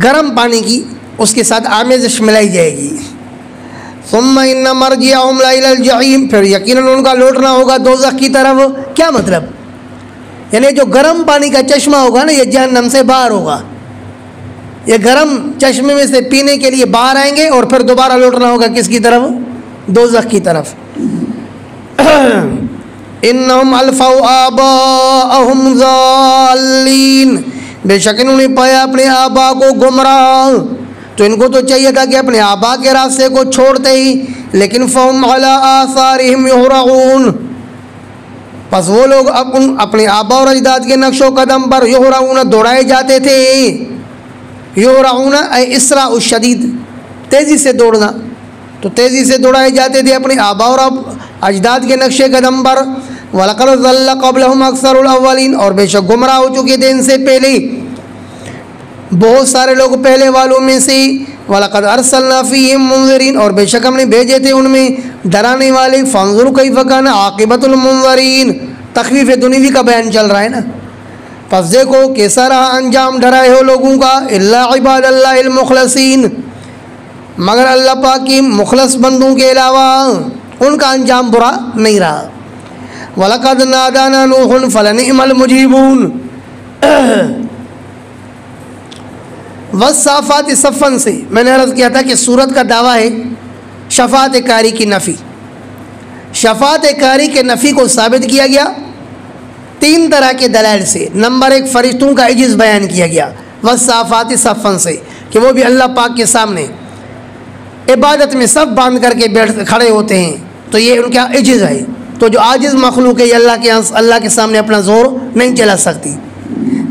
گرم پانی کی اس کے ساتھ آمیزش ملائی جائے گی۔ ثم ان مرجعهم الى الجحیم، پھر یقیناً ان کا لوٹنا ہوگا دوزخ کی طرف۔ کیا مطلب؟ یعنی جو گرم پانی کا چشمہ ہوگا نا، یہ جہنم سے باہر ہوگا، یہ گرم چشمے میں سے پینے کے لیے باہر آئیں گے اور پھر دوبارہ لوٹنا ہوگا کس کی طرف؟ دوزخ کی طرف۔ انہم الفوا آباءہم ضالین، بے شک انہوں نے پایا اپنے آبا کو گمراہ، تو ان کو تو چاہیے تھا کہ اپنے آبا کے راستے کو چھوڑتے ہی، لیکن فہم علی آثارہم یہرعون، پس وہ لوگ اپنے آبا اور اجداد کے نقش و قدم پر یہرعون دوڑائے جاتے تھے، یہرعون اے اسراء الشدید، تیزی سے دوڑنا، تو تیزی سے دوڑائے جاتے تھے اپنے آبا اور اجداد کے نقش قدم پر۔ وَلَقَدْ ضَلَّ قَبْلَهُمْ أَكْثَرُ الْأَوَّلِينَ، اور بے شک گمراہ ہو چکے تھے ان سے پہلے بہت سارے لوگ پہلے والوں میں سے۔ وَلَقَدْ أَرْسَلْنَا فِيهِمْ مُنذِرِينَ، اور بے شک ہم نے بھیجے تھے ان میں ڈرانے والے۔ فَانظُرْ كَيْفَ كَانَ عَاقِبَةُ الْمُنذَرِينَ، تخفیف دنیوی کا بیان چل رہا ہے نا، پس دیکھو کیسا رہا انجام ڈرائے ہو لوگوں کا۔ إِلَّا عِبَادَ اللَّهِ الْمُخْلَصِينَ، مگر اللہ پاک کی مخلص بندوں کے علاوہ ان کا انجام برا نہیں رہا۔ وَلَقَدْ نَادَانَا نُوحٌ فَلَنِعْمَ الْمُجِيبُونَ، والصافات صفاً سے میں نے عرض کیا تھا کہ سورت کا دعویٰ ہے شفاعت کاری کی نفی۔ شفاعت کاری کے نفی کو ثابت کیا گیا تین طرح کے دلائل سے۔ نمبر ایک، فرشتوں کا عجز بیان کیا گیا، والصافات صفاً سے، کہ وہ بھی اللہ پاک کے سامنے عبادت میں صف باندھ کر کے کھڑے ہوتے ہیں، تو یہ ان کا عجز ہے۔ تو جو عاجز مخلوق ہے یہ اللہ کے سامنے اپنا زور نہیں چلا سکتی۔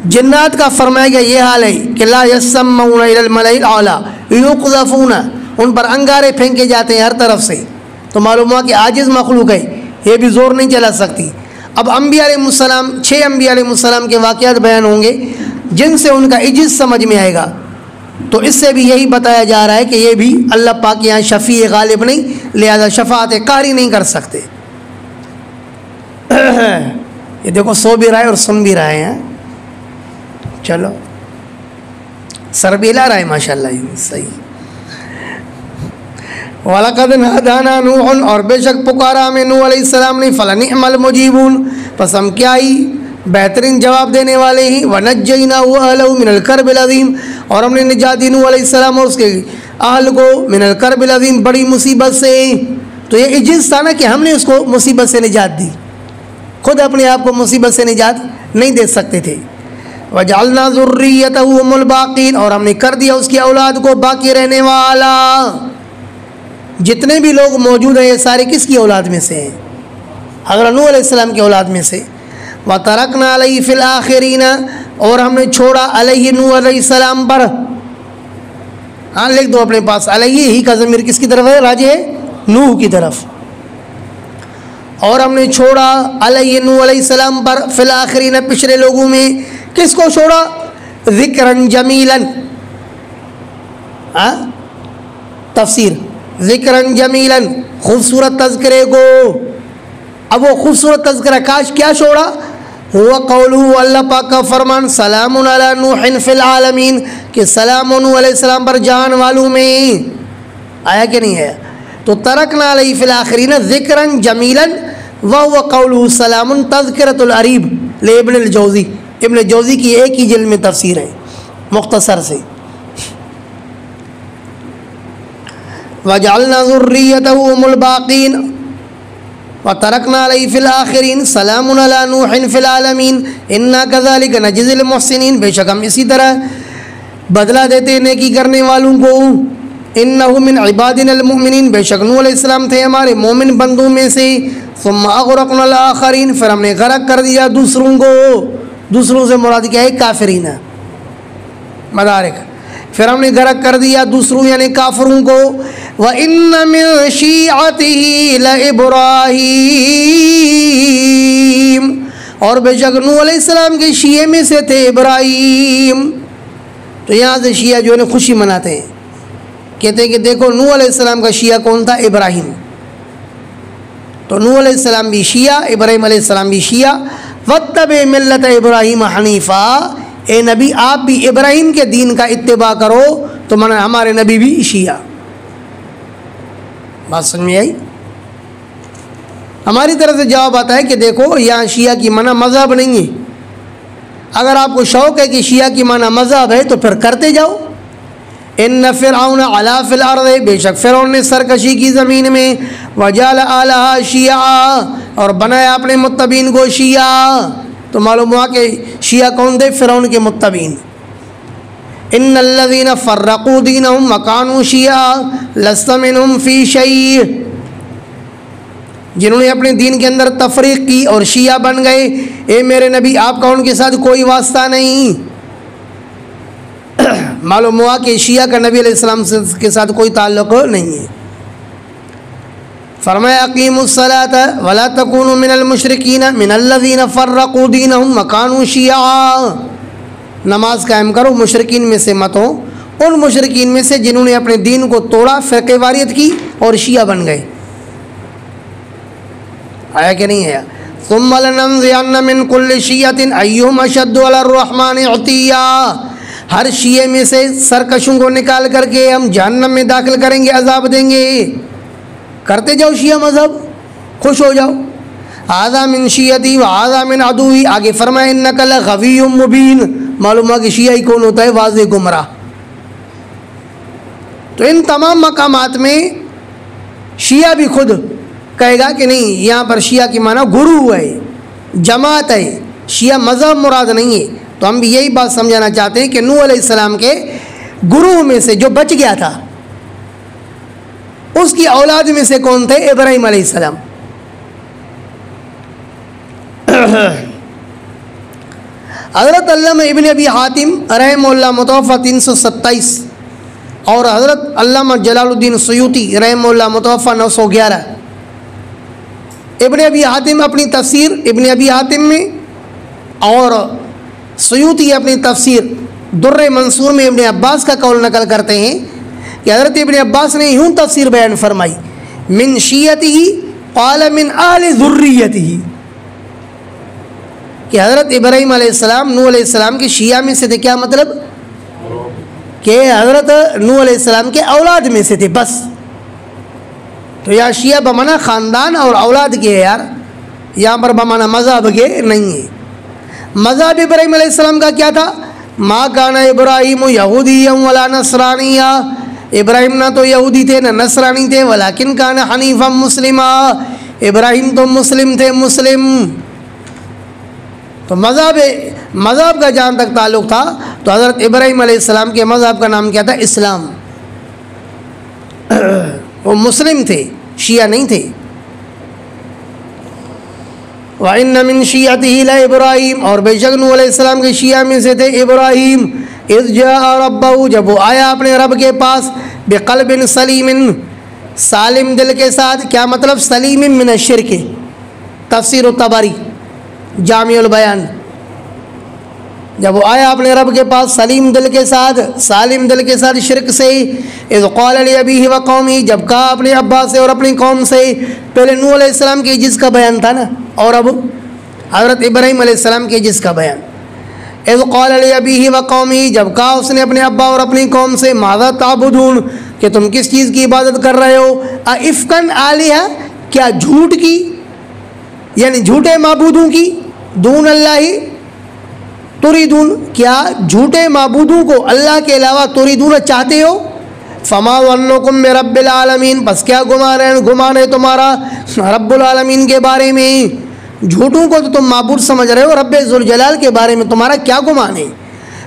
جنات کا فرمایا گیا یہ حال ہے کہ لا یسمعون الی الملأ الاعلی یقذفون، ان پر انگارے پھینکے جاتے ہیں ہر طرف سے، تو معلوم ہوا کہ عاجز مخلوق ہے، یہ بھی زور نہیں چلا سکتی۔ اب انبیاء علیہ السلام 6 انبیاء علیہ السلام کے واقعات بیان ہوں گے جن سے ان کا عجز سمجھ میں آئے گا، تو اس سے بھی یہی بتایا جا رہا ہے کہ یہ بھی اللہ پاک کے یہاں شفیع غالب نہیں، لہذا شفاعت قہری نہیں کر سکتے۔ یہ دیکھو سو بھی رہے اور سن بھی رہے ہیں، چلو سر بھی ہلا رہا ہے ماشاءاللہ، صحیح۔ وَلَقَدْ نَادَانَا نُوحٌ، اور بے شک پکارا ہمیں نوح علیہ السلام نے، فَلَنِعْمَ الْمُجِيبُونَ، پس ہم کیا ہی بہترین جواب دینے والے ہیں، وَنَجَّيْنَاهُ وَأَهْلَهُ مِنَ الْكَرْبِ الْعَظِيمِ، اور ہم نے نجات دی نوح علیہ السلام اور اس کے اہل کو من الکرب العظیم، بڑی مصیبت سے۔ تو یہ عجز تھا نا کہ ہم نے اس کو مصیبت سے نجات دی، خود اپنے آپ کو مصیبت سے نجات نہیں دے سکتے تھے۔ وَجَعَلْنَا ذُرِّيَّتَهُ هُمُ الْبَاقِينَ، اور ہم نے کر دیا اس کی اولاد کو باقی رہنے والا۔ جتنے بھی لوگ موجود ہیں یہ سارے کس کی اولاد میں سے ہیں؟ حضرت نوح علیہ السلام کی اولاد میں سے۔ وَتَرَكْنَا عَلَيْهِ فِي الْآخِرِينَ، اور ہم نے چھوڑا علیہ نوح علیہ السلام پر، ہاں لکھ دو اپنے پاس، علیہ ہی کا ضمیر کس کی طرف ہے؟ راجع ہے نوح کی طرف۔ اور ہم نے چھوڑا علیہ نوح علیہ السلام پر فی الآخرین، پچھلے لوگوں میں۔ کس کو چھوڑا؟ ذکرن جمیلن، ہاں تفسیر، ذکرن جمیلن، خوبصورت تذکرے کو۔ اب وہ خوبصورت تذکرہ کاش کیا چھوڑا؟ ہوا قولہ، اللہ پاک کا فرمان، سلام علی نوح فی العالمین، کہ سلام نوح علیہ السلام پر جہان والوں میں، آیا کہ نہیں ہے؟ تو ترکنا علیہ فی الآخرین ذکرن جمیلن وہو قولہ سلام تذکرۃ العریب لابن الجوزی، ابن جوزی کی ایک ہی جلد میں تفسیر ہے مختصر سے۔ وَجَعَلْنَا ذُرِّيَّتَهُ هُمُ الْبَاقِينَ وَتَرَكْنَا عَلَيْهِ فِي الْآخِرِينَ سَلَامٌ عَلَى نُوحٍ فِي الْعَالَمِينَ إِنَّا كَذَلِكَ نَجْزِي الْمُحْسِنِينَ، بے شک ہم اسی طرح بدلہ دیتے ہیں نیکی کرنے والوں کو۔ إِنَّهُ مِنْ عِبَادِنَا الْمُؤْمِنِينَ، بے شک نوح علیہ السلام تھے ہمارے مومن بندوں میں سے۔ ثُمَّ أَغْرَقْنَا الْآخَرِينَ، پھر ہم نے غرق کر دیا دوسروں کو، دوسروں سے مراد کیا ہے؟ کافرین، مدارک، پھر ہم نے غرق کر دیا دوسروں یعنی کافروں کو۔ وَإِنَّ مِن شِيعَتِهِ لَإِبْرَاهِيمَ، اور بے شک نوح علیہ السلام کے شیعہ میں سے تھے ابراہیم۔ تو یہاں سے شیعہ جو ہے خوشی مناتے ہیں، کہتے ہیں کہ دیکھو نوح علیہ السلام کا شیعہ کون تھا؟ ابراہیم۔ تو نوح علیہ السلام بھی شیعہ، ابراہیم علیہ السلام بھی شیعہ۔ وَاتَّبِعْ مِلَّةَ إِبْرَاهِيمَ حَنِيفًا، اے نبی آپ بھی ابراہیم کے دین کا اتباع کرو، تو ہمارے نبی بھی شیعہ۔ بات سمجھ میں آئی؟ ہماری طرف سے جواب آتا ہے کہ دیکھو یہاں شیعہ کی معنی مذہب نہیں ہے، اگر آپ کو شوق ہے کہ شیعہ کی معنی مذہب ہے تو پھر کرتے جاؤ۔ ان فرعون علا فی الارض، بے شک فرعون نے سرکشی کی زمین میں، وجعل اہلہا شیعا، اور بنایا اپنے متبین کو شیعہ۔ تو معلوم ہوا کہ شیعہ کون تھے؟ فرعون کے متبین۔ ان الذین فرقوا دینہم وکانوا شیعا لست منہم فی شیء، جنہوں نے اپنے دین کے اندر تفریق کی اور شیعہ بن گئے، اے میرے نبی آپ کا ان کے ساتھ کوئی واسطہ نہیں۔ معلوم ہوا کہ شیعہ کا نبی علیہ السلام کے ساتھ کوئی تعلق نہیں ہے۔ فرمایا اقیموا الصلاۃ ولا تکونوا من المشرکین من الذین فرقوا دینہم وکانوا شیعا، نماز قائم کرو، مشرکین میں سے مت ہو، ان مشرکین میں سے جنہوں نے اپنے دین کو توڑا، فرقہ واریت کی اور شیعہ بن گئے۔ آیا کہ نہیں ہے؟ ثم لننزعن من كل شیعۃ ایہم اشد علی الرحمن عتیا، ہر شیعہ میں سے سرکشوں کو نکال کر کے ہم جہنم میں داخل کریں گے، عذاب دیں گے۔ کرتے جاؤ شیعہ مذہب، خوش ہو جاؤ۔ ھذا من شیعتی وھذا من عدوی، آگے فرمایا انک لغوی مبین، معلوم ہے کہ شیعہ کون ہوتا ہے؟ واضح گمراہ۔ تو ان تمام مقامات میں شیعہ بھی خود کہے گا کہ نہیں، یہاں پر شیعہ کی معنی گرو ہے، جماعت ہے، شیعہ مذہب مراد نہیں ہے۔ تو ہم بھی یہی بات سمجھانا چاہتے ہیں کہ نوح علیہ السلام کے گروہ میں سے جو بچ گیا تھا، اس کی اولاد میں سے کون تھے؟ ابراہیم علیہ السلام۔ حضرت علامہ ابن ابی حاتم رحمہ اللہ متوفہ 327 اور حضرت علامہ جلال الدین سیوطی رحمہ اللہ متوفہ 911. ابن ابی حاتم اپنی تفسیر ابن ابی حاتم میں اور سیوطی اپنی تفسیر در منصور میں ابن عباس کا قول نقل کرتے ہیں کہ حضرت ابن عباس نے یوں تفسیر بیان فرمائی، من شیعتہ قال من آل ذریتہ، کہ حضرت ابراہیم علیہ السلام نوح علیہ السلام کے شیعہ میں سے تھے. کیا مطلب؟ کہ حضرت نوح علیہ السلام کے اولاد میں سے تھے بس. تو یا شیعہ بمانا خاندان اور اولاد کے ہے یار، یہاں پر بمانا مذہب کے نہیں ہے. مذہب ابراہیم علیہ السلام کا کیا تھا؟ ما کان ابراہیم یہودیا ولا نصرانیا، ابراہیم نہ تو یہودی تھے نہ نصرانی تھے، ولیکن کان حنیفا مسلما، ابراہیم تو مسلم تھے، مسلم. تو مذہب کا جہاں تک تعلق تھا تو حضرت ابراہیم علیہ السلام کے مذہب کا نام کیا تھا؟ اسلام. وہ مسلم تھے، شیعہ نہیں تھے. وَإِنَّ مِن شِيَعَتِهِ لَإِبْرَاهِيمَ، اور بے شک نوح علیہ السلام کے شیعہ میں سے تھے ابراہیم. اذ جاء ربہ، جب وہ آیا اپنے رب کے پاس، بقلب سلیم، سالم دل کے ساتھ. کیا مطلب؟ سلیم من الشرک. تفسیر الطبری جامع البیان. جب وہ آیا اپنے رب کے پاس سلیم دل کے ساتھ، سالم دل کے ساتھ شرک سے. اذ قال لأبیہ وقومہ، جب کہا اپنے ابا سے اور اپنی قوم سے. پہلے نوح علیہ السلام کے جس کا بیان تھا نا، اور اب حضرت ابراہیم علیہ السلام کے جس کا بیان. اذ قال لأبیہ وقومہ، جب کہا اس نے اپنے ابا اور اپنی قوم سے، ماذا تعبدون، کہ تم کس چیز کی عبادت کر رہے ہو؟ افکن آلہہ، کیا جھوٹ کی، یعنی جھوٹے معبودوں کی، دون اللہ تریدون، کیا جھوٹے معبودوں کو اللہ کے علاوہ تریدون چاہتے ہو؟ فما ظنکم برب العالمین، بس کیا گمان ہے تمہارا رب العالمین کے بارے میں؟ جھوٹوں کو تو تم معبود سمجھ رہے ہو، رب ذوالجلال کے بارے میں تمہارا کیا گمان ہے؟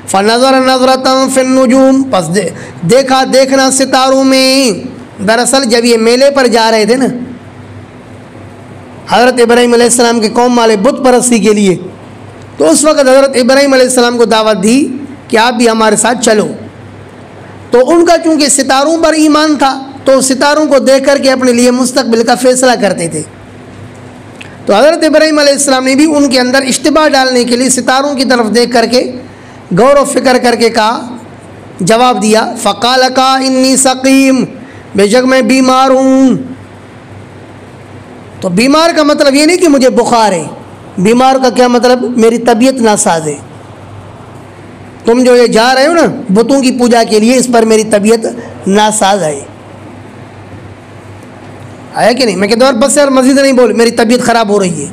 فنظر نظرۃ فی النجوم، پس دیکھنا ستاروں میں. دراصل جب یہ میلے پر جا رہے تھے نا حضرت ابراہیم علیہ السلام کے قوم والے بت پرستی کے لیے، تو اس وقت حضرت ابراہیم علیہ السلام کو دعوت دی کہ آپ بھی ہمارے ساتھ چلو. تو ان کا چونکہ ستاروں پر ایمان تھا تو ستاروں کو دیکھ کر کے اپنے لیے مستقبل کا فیصلہ کرتے تھے. تو حضرت ابراہیم علیہ السلام نے بھی ان کے اندر اشتباہ ڈالنے کے لیے ستاروں کی طرف دیکھ کر کے غور و فکر کر کے کہا، جواب دیا، فقال کا انی سقیم، بے شک میں بیمار ہوں. تو بیمار کا مطلب یہ نہیں کہ مجھے بخار ہے، بیمار کا کیا مطلب؟ میری طبیعت ناساز ہے. تم جو یہ جا رہے ہو نا بتوں کی پوجا کے لیے، اس پر میری طبیعت ناساز ہے. آیا کہ نہیں؟ میں کہتا ہوں بس یار مزید نہیں بول، میری طبیعت خراب ہو رہی ہے.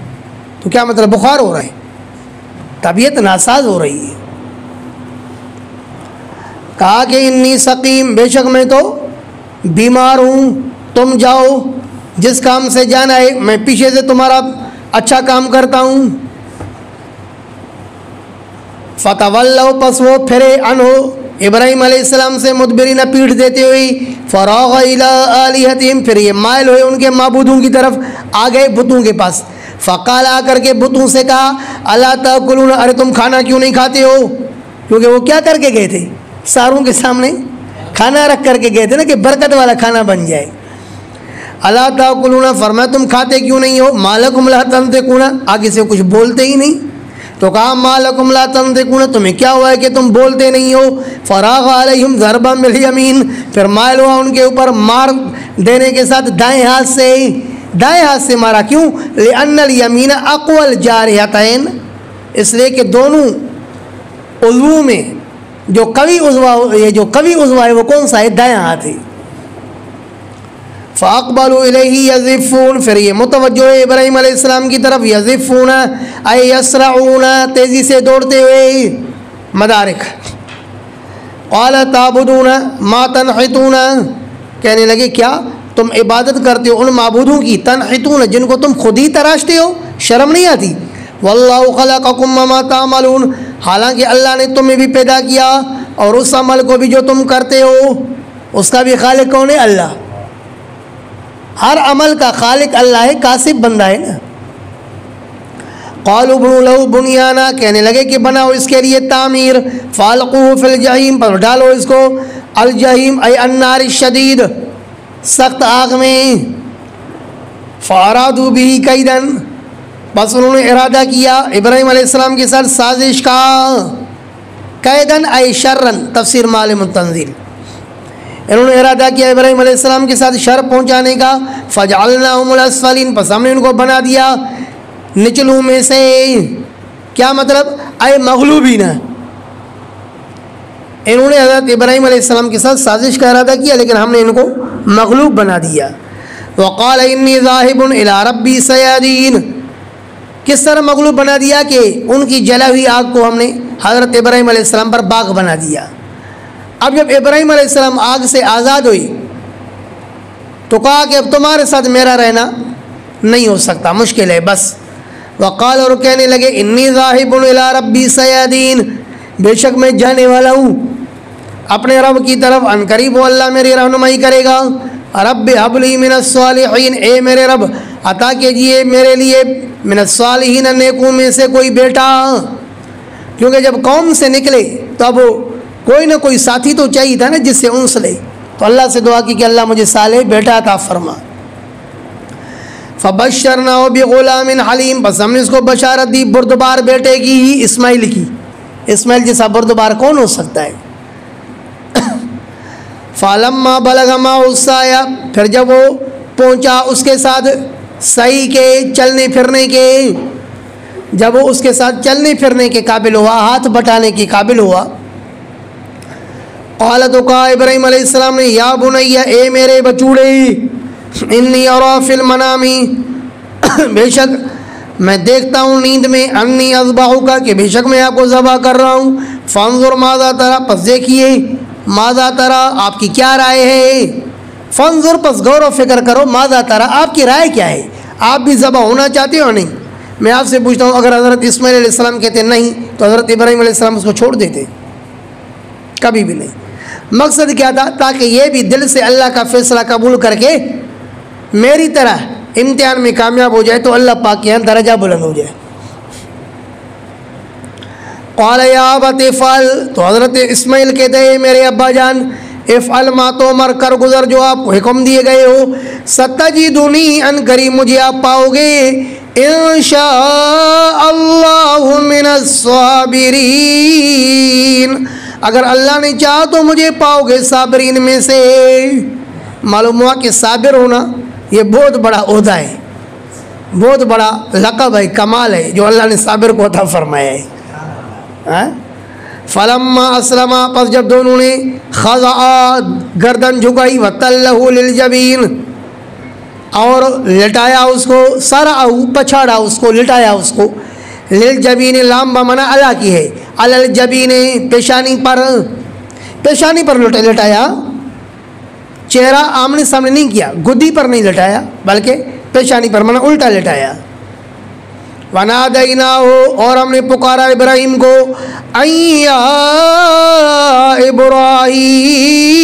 تو کیا مطلب؟ بخار ہو رہا ہے، طبیعت ناساز ہو رہی ہے. کہا کہ انی سقیم، بے شک میں تو بیمار ہوں، تم جاؤ جس کام سے جانا ہے، میں پیچھے سے تمہارا اچھا کام کرتا ہوں. فتولوا، پس وہ پھرے، عنہ ابراہیم علیہ السلام سے، مدبرین پیٹھ دیتے ہوئے. فراغ الی آلہتہم، پھر یہ مائل ہوئے ان کے معبودوں کی طرف، آ گئے بتوں کے پاس. فقال، آ کر کے بتوں سے کہا، الا تاکلون، ارے تم کھانا کیوں نہیں کھاتے ہو؟ کیونکہ وہ کیا کر کے گئے تھے؟ ساروں کے سامنے کھانا رکھ کر کے گئے تھے نا کہ برکت والا کھانا بن جائے. الا تاکلون، فرمایا تم کھاتے کیوں نہیں ہو؟ ما لکم لا تنطقون، آگے سے کچھ بولتے ہی نہیں. تو کہا ما لکم لا تنطقون، تمہیں کیا ہوا ہے کہ تم بولتے نہیں ہو؟ فراغ علیہم ضربا بالیمین، پھر مائل ہوا ان کے اوپر مار دینے کے ساتھ دائیں ہاتھ سے مارا. کیوں؟ لأن الیمین اقوی الجارحتین، اس لیے کہ دونوں عضو میں جو قوی عضو ہے وہ کون سا ہے؟ دائیں ہاتھ ہے. فاقبلوا الیہ یزفون، پھر یہ متوجہ ہے ابراہیم علیہ السلام کی طرف. یزفون ای یسرعون، تیزی سے دوڑتے ہوئے. مدارک. قال تعبدون ما تنحتون، کہنے لگے کیا تم عبادت کرتے ہو ان معبودوں کی، تنحتون، جن کو تم خود ہی تراشتے ہو، شرم نہیں آتی؟ واللہ خلقکم وما تعملون، حالانکہ اللہ نے تمہیں بھی پیدا کیا اور اس عمل کو بھی جو تم کرتے ہو اس کا بھی خالق کون ہے؟ اللہ. ہر عمل کا خالق اللہ ہے، کاسب بندہ ہے نا. قالوا بنوا له بنیانا، کہنے لگے کہ بناؤ اس کے لیے تعمیر، فالقوه فی الجحیم، پر ڈالو اس کو الجحیم ای النار الشدید، سخت آگ میں، فارادوا به کیدا، بس انہوں نے ارادہ کیا ابراہیم علیہ السلام کے ساتھ سازش کا، قیدن ای شرن، تفسیر معالم التنزیل، انہوں نے ارادہ کیا ابراہیم علیہ السلام کے ساتھ شر پہنچانے کا، فجعلناہم الاسفلین، پس ہم نے ان کو بنا دیا نچلوں میں سے، کیا مطلب اے مغلوبین، انہوں نے حضرت ابراہیم علیہ السلام کے ساتھ سازش کا ارادہ کیا لیکن ہم نے ان کو مغلوب بنا دیا۔ وقال انی ذاہب الی ربی سیہدین، کس طرح مغلوب بنا دیا کہ ان کی جلا ہوئی آگ کو ہم نے حضرت ابراہیم علیہ السلام پر باغ بنا دیا۔ اب جب ابراہیم علیہ السلام آگ سے آزاد ہوئی تو کہا کہ اب تمہارے ساتھ میرا رہنا نہیں ہو سکتا، مشکل ہے بس۔ وقال، اور کہنے لگے انی ذاہب الی ربی سیہدین، بے شک میں جانے والا ہوں اپنے رب کی طرف، ان قریب وہ اللہ میری رہنمائی کرے گا۔ رب حب لی من الصالحین، اے میرے رب عطا کیجئے میرے لیے من الصالحین، نیکوں میں سے کوئی بیٹا، کیونکہ جب قوم سے نکلے تو اب کوئی نہ کوئی ساتھی تو چاہیے تھا نا جس سے انس لے، تو اللہ سے دعا کی کہ اللہ مجھے صالح بیٹا عطا فرما۔ فبشرناہ بغلام حلیم، بس ہم نے اس کو بشارت دی بردبار بیٹے کی، اسماعیل کی، اسماعیل جیسا بردبار کون ہو سکتا ہے۔ فلما بلغ معہ السعی، پھر جب وہ پہنچا اس کے ساتھ سعی کے، چلنے پھرنے کے، جب وہ اس کے ساتھ چلنے پھرنے کے قابل ہوا، ہاتھ بٹانے کے قابل ہوا، قال، تو کہا ابراہیم علیہ السلام نے یا بنی، اے میرے بچوڑے، انی ارا فی المنام، بے شک میں دیکھتا ہوں نیند میں، انی اذبحک، کہ بے شک میں آپ کو ذبح کر رہا ہوں، فانظر ماذا تری، پس دیکھیے، ماذا تری، آپ کی کیا رائے ہے، فانظر، پس غور و فکر کرو، ماذا تری، آپ کی رائے کیا ہے، آپ بھی ذبح ہونا چاہتے ہو نہیں؟ میں آپ سے پوچھتا ہوں، اگر حضرت اسماعیل علیہ السلام کہتے نہیں تو حضرت ابراہیم علیہ السلام اس کو چھوڑ دیتے؟ کبھی بھی نہیں۔ مقصد کیا تھا؟ تاکہ یہ بھی دل سے اللہ کا فیصلہ قبول کر کے میری طرح امتحان میں کامیاب ہو جائے تو اللہ پاک کے یہاں درجہ بلند ہو جائے۔ قال یا ابت افعل، تو حضرت اسماعیل کہتے ہیں میرے ابا جان، افعل ما تؤمر، کر گزر جو آپ کو حکم دیے گئے ہو، ستجدنی، ان قریب مجھے آپ پاؤ گے، انشاء اللہ من الصابرین، اگر اللہ نے چاہا تو مجھے پاؤ گے صابرین میں سے۔ معلوم ہوا کہ صابر ہونا یہ بہت بڑا عہدہ ہے، بہت بڑا لقب ہے، کمال ہے جو اللہ نے صابر کو عطا فرمایا ہے۔ فلما اسلما، پس جب دونوں نے خضعا، گردن جھکائی، وتلہ للجبین، اور لٹایا اس کو، سرعہ، پچھاڑا اس کو، لٹایا اس کو، للجبین، لام بمانا علا کی ہے، الجبین، پیشانی پر، پیشانی پر لٹایا، چہرہ آمنے سامنے نہیں کیا، گدی پر نہیں لٹایا بلکہ پیشانی پر، مانا الٹا لٹایا۔ وَنَادَيْنَاهُ، اور ہم نے پکارا ابراہیم کو، اَيَّا ابراہیم،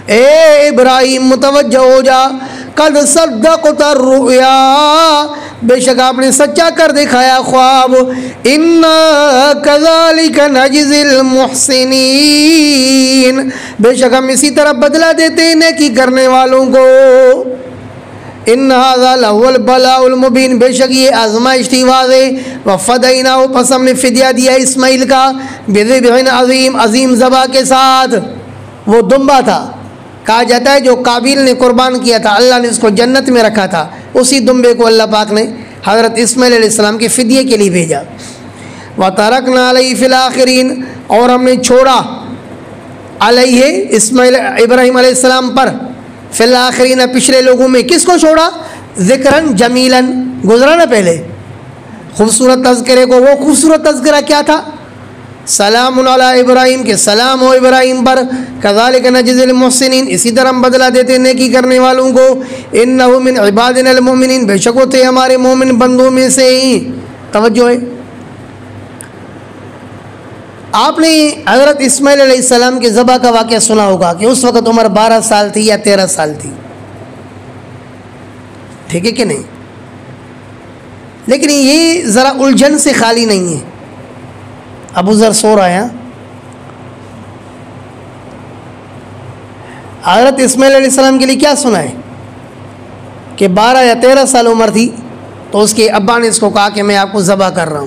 اے ابراہیم متوجہ ہو جا، قد صدقت الرؤیا، بے شک آپ نے سچا کر دکھایا خواب، اِنَّا كَذَلِكَ نَجْزِي الْمُحْسِنِينَ، بے شک ہم اسی طرح بدلہ دیتے ہیں نیکی کرنے والوں کو، ان هذا لهو البلاء المبین، بے شک یہ آزمائش تھی واضح، وفدیناہ، پس ہم نے فدیہ دیا اسماعیل کا، بذبح عظیم، عظیم ذبح کے ساتھ، وہ دمبا تھا، کہا جاتا ہے جو قابیل نے قربان کیا تھا، اللہ نے اس کو جنت میں رکھا تھا، اسی دمبے کو اللہ پاک نے حضرت اسماعیل علیہ السلام کے فدیے کے لیے بھیجا۔ وَتَرَكْنَا عَلَيْهِ فِي الْآخِرِينَ، اور ہم نے چھوڑا علیہ، اسماعیل ابراہیم علیہ السلام پر، فی الآخرین، پچھلے لوگوں میں، کس کو چھوڑا؟ ذکراً جمیلاً، گزرا نا پہلے، خوبصورت تذکرے کو، وہ خوبصورت تذکرہ کیا تھا؟ سلام علی ابراہیم، کے سلام ہو ابراہیم پر، کذالک نجزی المحسنین، اسی طرح ہم بدلہ دیتے نیکی کرنے والوں کو، انہ من عبادنا المؤمنین، بے شک وہ تھے ہمارے مومن بندوں میں سے ہی۔ توجہ ہے، آپ نے حضرت اسماعیل علیہ السلام کے ذبح کا واقعہ سنا ہوگا کہ اس وقت عمر 12 سال تھی یا 13 سال تھی، ٹھیک ہے کہ نہیں؟ لیکن یہ ذرا الجھن سے خالی نہیں ہے. ابو ذر سو رہا ہے. حضرت اسماعیل علیہ السلام کے لیے کیا سنا ہے کہ 12 یا 13 سال عمر تھی تو اس کے ابا نے اس کو کہا کہ میں آپ کو ذبح کر رہا ہوں.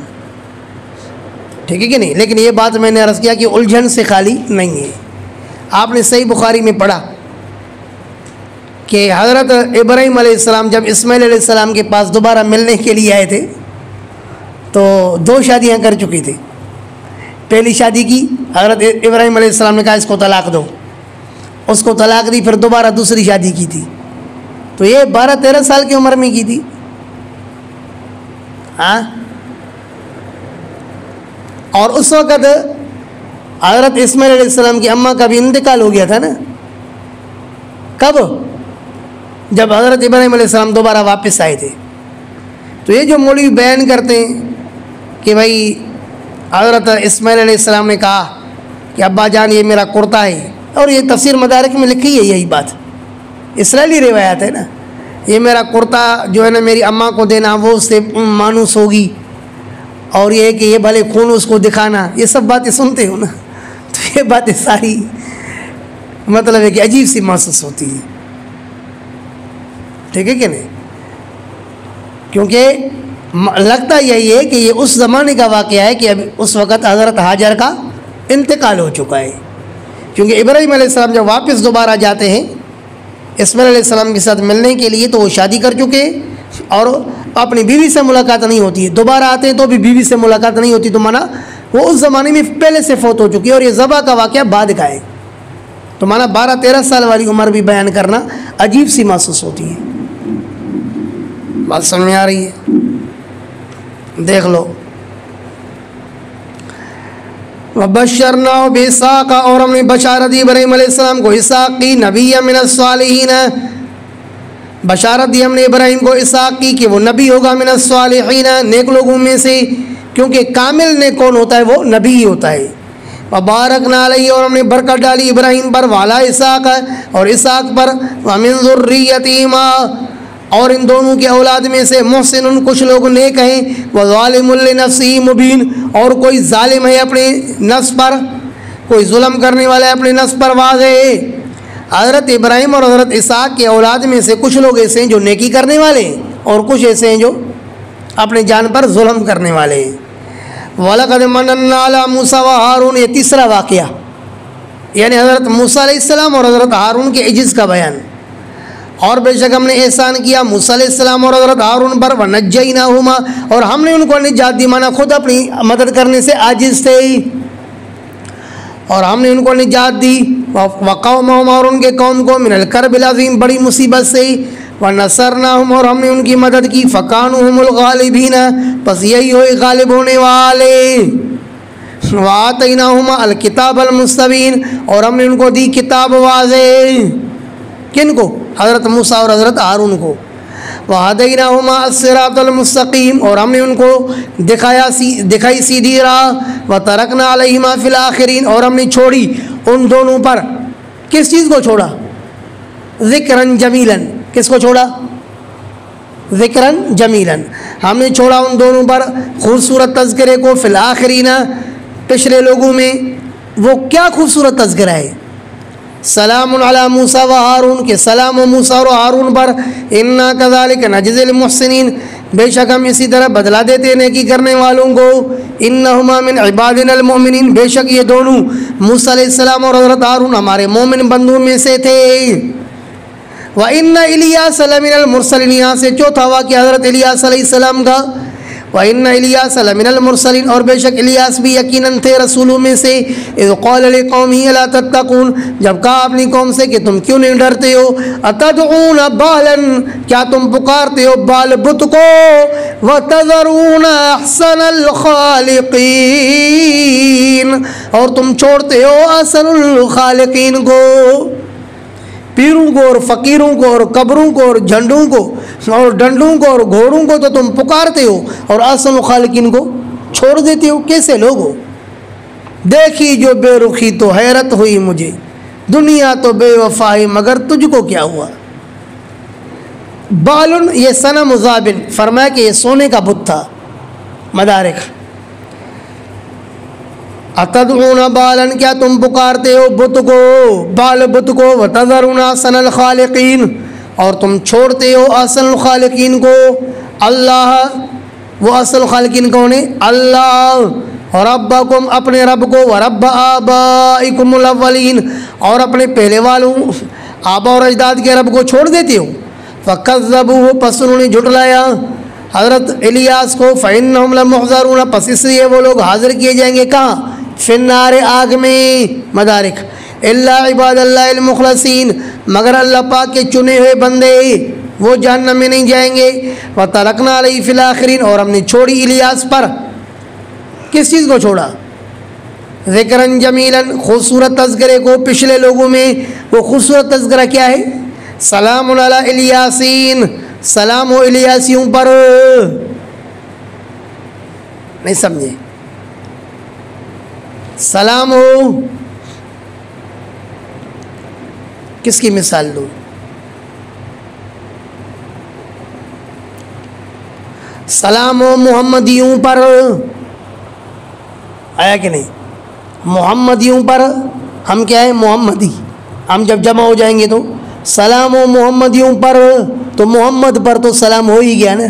ٹھیک ہے کہ نہیں؟ لیکن یہ بات میں نے عرض کیا کہ الجھن سے خالی نہیں ہے. آپ نے صحیح بخاری میں پڑھا کہ حضرت ابراہیم علیہ السلام جب اسماعیل علیہ السلام کے پاس دوبارہ ملنے کے لیے آئے تھے تو 2 شادیاں کر چکی تھے. پہلی شادی کی حضرت ابراہیم علیہ السلام نے کہا اس کو طلاق دو، اس کو طلاق دی، پھر دوبارہ دوسری شادی کی تھی. تو یہ 12-13 سال کی عمر میں کی تھی. ہاں، اور اس وقت حضرت اسماعیل علیہ السلام کی اماں کا بھی انتقال ہو گیا تھا نا. کب؟ جب حضرت ابراہیم علیہ السلام دوبارہ واپس آئے تھے. تو یہ جو مولوی بیان کرتے ہیں کہ بھائی حضرت اسماعیل علیہ السلام نے کہا کہ ابا جان یہ میرا کرتا ہے، اور یہ تفسیر مدارک میں لکھی ہے یہی بات، اسرائیلی روایات ہے نا، یہ میرا کرتا جو ہے نا میری اماں کو دینا، وہ اس سے مانوس ہوگی، اور یہ ہے کہ یہ بھلے خون اس کو دکھانا، یہ سب باتیں سنتے ہو نا. تو یہ باتیں ساری مطلب ہے کہ عجیب سی محسوس ہوتی ہے. ٹھیک ہے کہ نہیں؟ کیونکہ لگتا یہی ہے کہ یہ اس زمانے کا واقعہ ہے کہ اب اس وقت حضرت ہاجر کا انتقال ہو چکا ہے. کیونکہ ابراہیم علیہ السلام جب واپس دوبارہ جاتے ہیں اسماعیل علیہ السلام کے ساتھ ملنے کے لیے تو وہ شادی کر چکے اور اپنی بیوی سے ملاقات نہیں ہوتی ہے. دوبارہ آتے ہیں تو بھی بیوی سے ملاقات نہیں ہوتی، تو مانا وہ اس زمانے میں پہلے سے فوت ہو چکی ہے، اور یہ ذبح کا واقعہ بعد کا ہے. تو مانا 12-13 سال والی عمر بھی بیان کرنا عجیب سی محسوس ہوتی ہے. بات سمجھ میں آ رہی ہے؟ دیکھ لو. وَبَشَّرْنَاهُ بِإِسْحَاقَ، اور ہم نے بشارت دی ابراہیم علیہ السلام کو اسحاق کی، نبی من الصالحین، بشارت دی ہم نے ابراہیم کو اسحاق کی کہ وہ نبی ہوگا، من الصالحین، نیک لوگوں میں سے، کیونکہ کامل نیک کون ہوتا ہے؟ وہ نبی ہی ہوتا ہے. وَبَارَكْنَا عَلَيْهِ، اور ہم نے برکت ڈالی ابراہیم پر، وَعَلَىٰ اسحاق، اور اسحاق پر، وَمِن ذُرِّيَّتِهِمَا، اور ان دونوں کے اولاد میں سے، محسن، کچھ لوگ نیک ہیں، وَظَالِمٌ لِّنَفْسِهِ مُبِينٌ، اور کوئی ظالم ہے اپنے نفس پر، کوئی ظلم کرنے والا ہے اپنے نفس پر واضح ہے. حضرت ابراہیم اور حضرت اسحاق کے اولاد میں سے کچھ لوگ ایسے ہیں جو نیکی کرنے والے ہیں، اور کچھ ایسے ہیں جو اپنے جان پر ظلم کرنے والے ہیں. وَلَقَدْ مَنَنَّا عَلَىٰ مُوسَىٰ وَهَارُونَ، یہ تیسرا واقعہ، یعنی حضرت موسیٰ علیہ السلام اور حضرت ہارون کے عجز کا بیان. اور بے شک ہم نے احسان کیا موسیٰ علیہ السلام اور حضرت ہارون پر، وَنَجَّيْنَاهُمَا، اور ہم نے ان کو نجات دی، مانا خود اپنی مدد کرنے سے عاجز تھے، اور ہم نے ان کو نجات دی، وَقَوْمَهُمْ، اور ان کے قوم کو، مِنَ الْكَرْبِ الْعَظِيمِ، بڑی مصیبت سے، وَنَصَرْنَاهُمْ، اور ہم نے ان کی مدد کی، فَكَانُوا هُمُ الْغَالِبِينَ، پس یہی ہوئے غالب ہونے والے. وَآتَيْنَاهُمَا الْكِتَابَ الْمُسْتَبِينَ، اور ہم نے ان کو دی کتاب واضح. کن کو؟ حضرت موسیٰ اور حضرت ہارون کو. وَهَدَيْنَاهُمَا الصِّرَاطَ الْمُسْتَقِيمَ، اور ہم نے ان کو دکھائی سیدھی راہ. وَتَرَكْنَا عَلَيْهِمَا فِي الْآخِرِينَ، اور ہم نے چھوڑی ان دونوں پر، کس چیز کو چھوڑا؟ ذکراً جمیلاً. کس کو چھوڑا؟ ذکراً جمیلاً. ہم نے چھوڑا ان دونوں پر خوبصورت تذکرے کو، فی الآخرین، پچھلے لوگوں میں. وہ کیا خوبصورت تذکرہ ہے؟ سلام علی موسیٰ و ہارون، کے سلام و موسیٰ اور ہارون پر. انا کذالک نجزی المحسنین، بے شک ہم اسی طرح بدلہ دیتے نیکی کرنے والوں کو. انہما من عبادنا المؤمنین، بے شک یہ دونوں موسیٰ علیہ السلام اور حضرت ہارون ہمارے مومن بندوں میں سے تھے. وَإِنَّ إِلْيَاسَ لَمِنَ الْمُرْسَلِينَ، یہاں سے چوتھا واقعہ حضرت الیاس علیہ السلام کا. وَإِنَّ إِلْيَاسَ لَمِنَ الْمُرْسَلِينَ، اور بے شک الیاس بھی یقیناً تھے رسولوں میں سے. اِذْ قَالَ لِقَوْمِهِ أَلَا تَتَّقُونَ، جب کہا اپنی قوم سے کہ تم کیوں نہیں ڈرتے ہو. أَتَدْعُونَ بَالًا، کیا تم پکارتے ہو بال بت کو. وَتَذَرُونَ أَحْسَنَ الْخَالِقِينَ، اور تم چھوڑتے ہو احسن الخالقین کو، پیروں کو اور فقیروں کو اور قبروں کو اور جھنڈوں کو اور ڈنڈوں کو اور گھوڑوں کو تو تم پکارتے ہو، اور احسن الخالقین کو چھوڑ دیتے ہو. کیسے لوگ ہو؟ دیکھی جو بے رخی تو حیرت ہوئی مجھے، دنیا تو بے وفا ہے مگر تجھ کو کیا ہوا. بالن یہ صنم زابن، فرمایا کہ یہ سونے کا بت تھا. مدارک اتدعون بالن، کیا تم پکارتے ہو بت کو، بال بت کو، وتذرون احسن الخالقین، اور تم چھوڑتے ہو احسن الخالقین کو. اللہ، وہ اصل خالقین کون ہے؟ اللہ. ربکم، اپنے رب کو، ورب آبائکم الاولین، اور اپنے پہلے والوں آبا اور اجداد کے رب کو چھوڑ دیتے ہو. فکذبوہ، پس انہوں نے جھٹلایا حضرت الیاس کو. فإنہم لمحضرون، پس اس لیے وہ لوگ حاضر کیے جائیں گے کہاں؟ فی النار، آگ میں. مدارک الا عباد اللہ المخلصین، مگر اللہ پاک کے چنے ہوئے بندے وہ جہنم میں نہیں جائیں گے. وترکنا علیہ فی الآخرین، اور ہم نے چھوڑی الیاس پر. کس چیز کو چھوڑا؟ ذکرن جمیلاً، خوبصورت تذکرے کو. پچھلے لوگوں میں وہ خوبصورت تذکرہ کیا ہے؟ سلام علی الیاسین، سلام ہو الیاسیوں پر. نہیں سمجھے؟ سلام ہو، کس کی مثال دوں؟ سلام ہو محمدیوں پر، آیا کہ نہیں؟ محمدیوں پر. ہم کیا ہے؟ محمدی. ہم جب جمع ہو جائیں گے تو سلام ہو محمدیوں پر، تو محمد پر تو سلام ہو ہی گیا نا،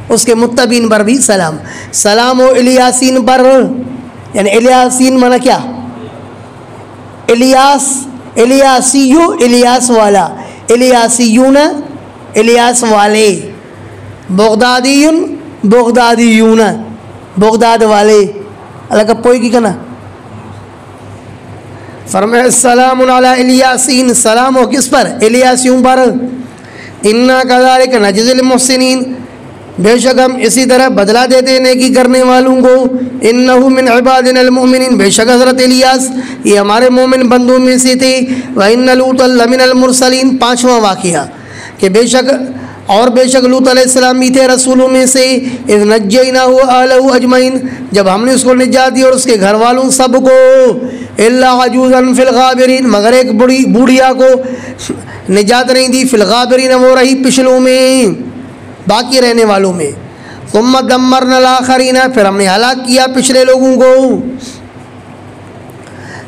اس کے متبین پر بھی سلام. سلام ہو الیاسین پر، یعنی الیاسین مانا کیا؟ الیاس، الیاسیو، الیاس والا، الیاسیون، الیاس والے. بغدادیون، بغدادیون، بغداد والے. اللہ کا پوئی کی کنا. فرمایا السلام علی الیاسین، سلام ہو کس پر؟ الیاسیوں پر. انا کذالک نجزی المحسنین، بے شک ہم اسی طرح بدلہ دیتے ہیں نیکی کرنے والوں کو. انہ من عبادنا المؤمنین، بے شک حضرت الیاس یہ ہمارے مومن بندوں میں سے تھے. وان لوطا لمن المرسلین، پانچواں واقعہ کہ بے شک لوط علیہ السلام بھی تھے رسولوں میں سے. اذ نجیناہ واہلہ اجمعین، جب ہم نے اس کو نجات دی اور اس کے گھر والوں سب کو. الا عجوزا فی الغابرین، مگر ایک بوڑھیا کو نجات نہیں دی. فی الغابرین، وہ رہی پچھلوں میں، باقی رہنے والوں میں. ثم دمرنا الاخرین، پھر ہم نے ہلاک کیا پچھلے لوگوں کو.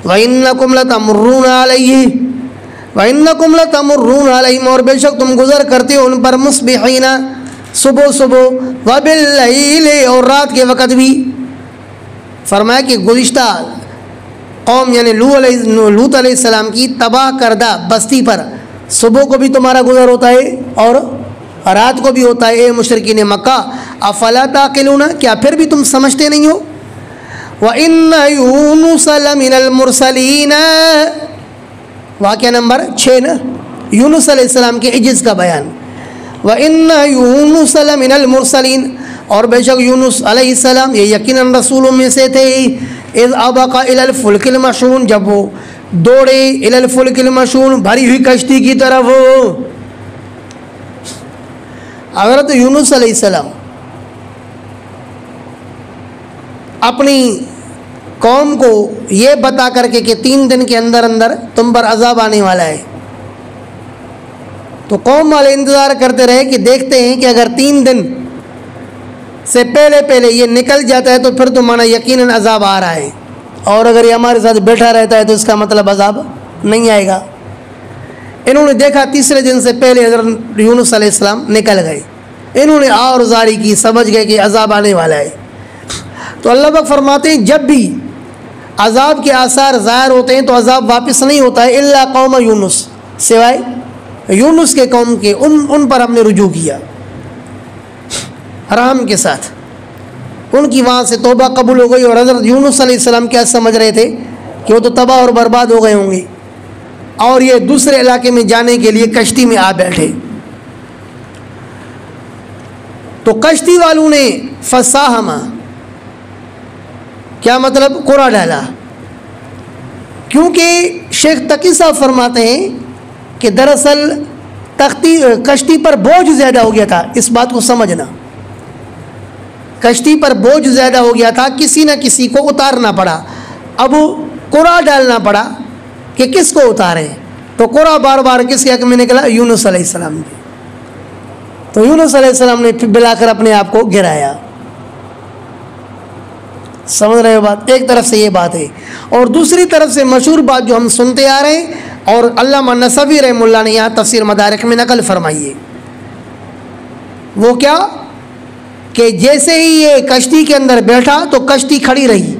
وانکم لتمرون علیہ، وَإِنَّكُمْ لَتَمُرُّونَ عَلَيْهِمْ، اور بے شک تم گزر کرتے ہو ان پر مصبحین، صبح صبح، وَبِاللَّيْلِ، اور رات کے وقت بھی. فرمایا کہ گزشتہ قوم یعنی لوط علیہ السلام کی تباہ کردہ بستی پر صبح کو بھی تمہارا گزر ہوتا ہے اور رات کو بھی ہوتا ہے. اے مشرکین مکہ، افلا تعقلون، کیا پھر بھی تم سمجھتے نہیں ہو؟ وَإِنَّ يُونُسَ لَمِنَ الْمُرْسَلِينَ، واقعہ نمبر 6 نا، یونس علیہ السلام کے عجز کا بیان. وَإِنَّ يُونُسَ لَمِنَ الْمُرْسَلِينَ، اور بے شک یونس علیہ السلام یہ یقیناً رسولوں میں سے تھے. اذ ابق الى الفلک المشحون، جب وہ دوڑے الى الفلک المشحون، بھری ہوئی کشتی کی طرف. حضرت یونس علیہ السلام اپنی قوم کو یہ بتا کر کے کہ 3 دن کے اندر اندر تم پر عذاب آنے والا ہے، تو قوم والے انتظار کرتے رہے کہ دیکھتے ہیں کہ اگر 3 دن سے پہلے یہ نکل جاتا ہے تو پھر تمہارا یقیناً عذاب آ رہا ہے، اور اگر یہ ہمارے ساتھ بیٹھا رہتا ہے تو اس کا مطلب عذاب نہیں آئے گا. انہوں نے دیکھا 3 دن سے پہلے حضرت یونس علیہ السلام نکل گئے. انہوں نے اور زاری کی، سمجھ گئے کہ عذاب آنے والا ہے. تو اللہ پاک فرماتے ہیں جب بھی عذاب کے آثار ظاہر ہوتے ہیں تو عذاب واپس نہیں ہوتا ہے، الا قوم یونس، سوائے یونس کے قوم کے، ان پر ہم نے رجوع کیا رحم کے ساتھ. ان کی وہاں سے توبہ قبول ہو گئی، اور حضرت یونس علیہ السلام کیا سمجھ رہے تھے کہ وہ تو تباہ اور برباد ہو گئے ہوں گے، اور یہ دوسرے علاقے میں جانے کے لیے کشتی میں آ بیٹھے. تو کشتی والوں نے فساہما، کیا مطلب؟ کوڑا ڈالا. کیونکہ شیخ تقی صاحب فرماتے ہیں کہ دراصل کشتی پر بوجھ زیادہ ہو گیا تھا. اس بات کو سمجھنا، کشتی پر بوجھ زیادہ ہو گیا تھا، کسی نہ کسی کو اتارنا پڑا. اب کوڑا ڈالنا پڑا کہ کس کو اتارے، تو کوڑا بار بار کس کے حق میں نکلا؟ یونس علیہ السلام کی. تو یونس علیہ السلام نے پھر بلا کر اپنے آپ کو گرایا. سمجھ رہے ہو بات؟ ایک طرف سے یہ بات ہے، اور دوسری طرف سے مشہور بات جو ہم سنتے آ رہے ہیں اور علامہ نصفی رحمہ اللہ نے یہاں تفسیر مدارک میں نقل فرمائی ہے، وہ کیا کہ جیسے ہی یہ کشتی کے اندر بیٹھا تو کشتی کھڑی رہی،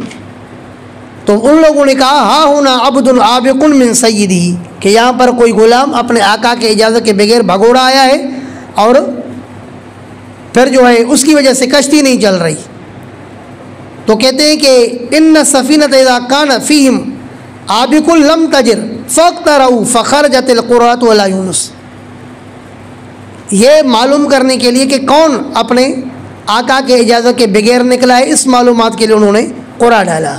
تو ان لوگوں نے کہا ہاں ہونا عبد عابق من سیدی، کہ یہاں پر کوئی غلام اپنے آقا کے اجازت کے بغیر بھگوڑا آیا ہے اور پھر جو ہے اس کی وجہ سے کشتی نہیں چل رہی. تو کہتے ہیں کہ ان سفینۃ اذا کان فیہم عابق لم تجر فاقترعوا فخرجت القرۃ ولا یونس. یہ معلوم کرنے کے لیے کہ کون اپنے آقا کے اجازت کے بغیر نکلا ہے، اس معلومات کے لیے انہوں نے قرآن ڈالا.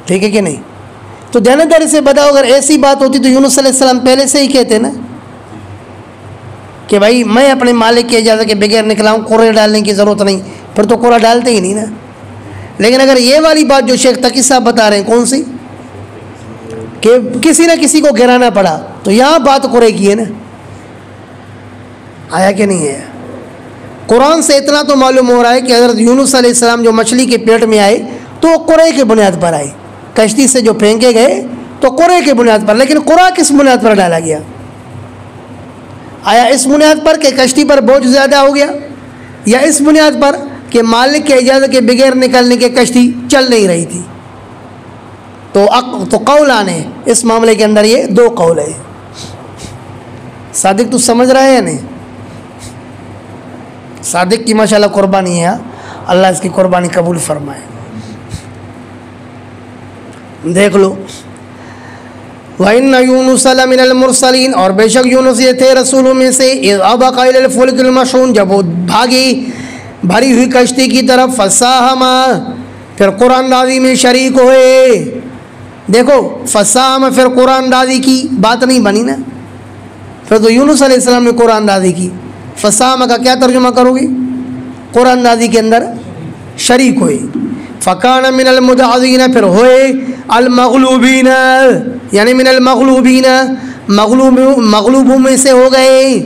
ٹھیک ہے کہ نہیں؟ تو دیانتداری سے بتاؤ، اگر ایسی بات ہوتی تو یونس علیہ السلام پہلے سے ہی کہتے نا کہ بھائی میں اپنے مالک کے اجازت کے بغیر نکلا ہوں، قرآن ڈالنے کی ضرورت نہیں، پھر تو قرآن ڈالتے ہی نہیں نا. لیکن اگر یہ والی بات جو شیخ تقی صاحب بتا رہے ہیں کون سی، کہ کسی نہ کسی کو گرانا پڑا، تو یہاں بات قرآن کی ہے نا. آیا کہ نہیں ہے؟ قرآن سے اتنا تو معلوم ہو رہا ہے کہ حضرت یونس علیہ السلام جو مچھلی کے پیٹ میں آئے تو وہ قرآن کی بنیاد پر آئے، کشتی سے جو پھینکے گئے تو قرآن کی بنیاد پر. لیکن قرآن کس بنیاد پر ڈالا گیا؟ آیا اس بنیاد پر کہ کشتی پر بوجھ زیادہ ہو گیا، یا اس بنیاد پر کہ مالک کے اجازت کے بغیر نکلنے کے کشتی چل نہیں رہی تھی؟ تو قولان ہے اس معاملے کے اندر، یہ دو قول ہے. صادق تو سمجھ رہا ہے یا نہیں؟ صادق کی ماشاءاللہ قربانی ہے، اللہ اس کی قربانی قبول فرمائے. دیکھ لو، وَإِنَّ يُونُسَ لَمِنَ الْمُرْسَلِينَ، اور بے شک یونس یہ تھے رسولوں میں سے. اِذْ أَبَقَ إِلَى الْفُلْكِ الْمَشْحُونِ، جب وہ بھاگی بھری ہوئی کشتی کی طرف. فَسَاهَمَ، پھر قرآن اندازی میں شریک ہوئے. دیکھو فَسَاهَمَ پھر قرآن اندازی کی بات نہیں بنی نا، پھر تو یونس علیہ السلام نے قرآن اندازی کی. فَسَاهَمَ کا کیا ترجمہ کرو گی؟ قرآن اندازی کے اندر شریک ہوئے. فَكَانَ مِنَ الْمُدْحَضِينَ، پھر ہوئے المغلوبین، یعنی من المغلوبین، مغلوبوں میں سے ہو گئے.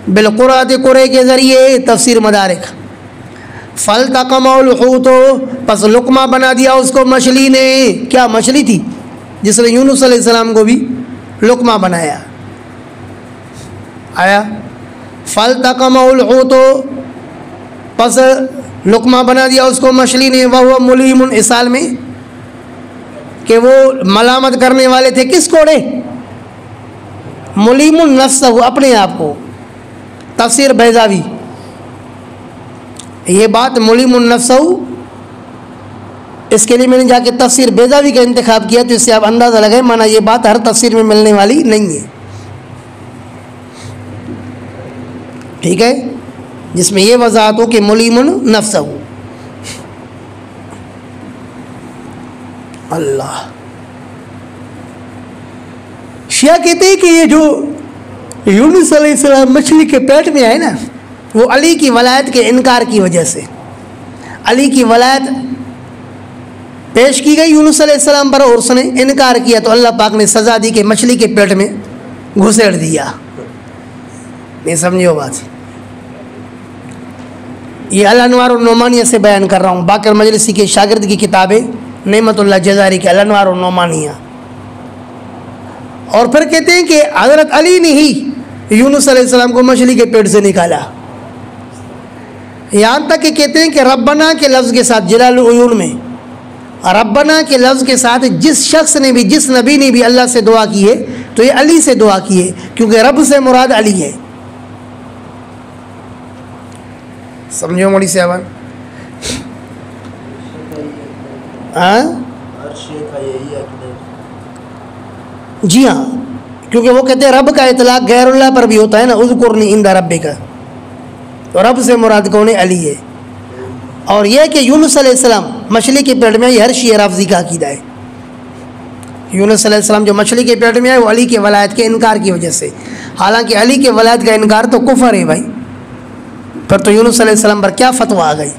بالقرآن قرآن کے ذریعے. تفسیر مدارک. فَالْتَقَمَهُ الْحُوتُ، پس لقمہ بنا دیا اس کو مچھلی نے. کیا مچھلی تھی جس نے یونس علیہ السلام کو بھی لقمہ بنایا؟ آیا فَالْتَقَمَهُ الْحُوتُ، پس لقمہ بنا دیا اس کو مچھلی نے. وَهُوَ مُلِيمٌ، اس حال میں کہ وہ ملامت کرنے والے تھے کس کوڑے؟ ملیم النفس، اپنے آپ کو. تفسیر بیضاوی، یہ بات ملیم النفس، اس کے لیے میں نے جا کے تفسیر بیضاوی کا انتخاب کیا، تو اس سے آپ اندازہ لگائیں مانا یہ بات ہر تفسیر میں ملنے والی نہیں ہے. ٹھیک ہے، جس میں یہ وضاحت ہو کہ ملیم النفس. اللہ، شیعہ کہتے ہیں کہ یہ جو یونس علیہ السلام مچھلی کے پیٹ میں آئے نا، وہ علی کی ولایت کے انکار کی وجہ سے. علی کی ولایت پیش کی گئی یونس علیہ السلام پر اور اس نے انکار کیا، تو اللہ پاک نے سزا دی کہ مچھلی کے پیٹ میں گھسیڑ دیا. نہیں سمجھو بات؟ یہ الانوار النعمانیہ سے بیان کر رہا ہوں، باقر مجلسی کے شاگرد کی کتاب ہے نعمت اللہ جزاری کے الانوار النعمانیہ. اور پھر کہتے ہیں کہ حضرت علی نے ہی یونس علیہ السلام کو مچھلی کے پیٹ سے نکالا. یہاں تک کہ کہتے ہیں کہ ربنا کے لفظ کے ساتھ جلال العیون میں ربنا کے لفظ کے ساتھ جس شخص نے بھی، جس نبی نے بھی اللہ سے دعا کی ہے تو یہ علی سے دعا کی ہے، کیونکہ رب سے مراد علی ہے. سمجھو مولی صاحبان؟ جی ہاں، کیونکہ وہ کہتے ہیں رب کا اطلاق غیر اللہ پر بھی ہوتا ہے نا، اذکرنی عند ربک، تو رب سے مراد کون ہے؟ علی ہے. اور یہ کہ یونس علیہ السلام مچھلی کے پیٹ میں، یہ ہر شیعہ رافضی کا عقیدہ ہے. یونس علیہ السلام جو مچھلی کے پیٹ میں آئے وہ علی کے ولایت کے انکار کی وجہ سے. حالانکہ علی کے ولایت کا انکار تو کفر ہے بھائی، پھر تو یونس علیہ السلام پر کیا فتویٰ آ گئی.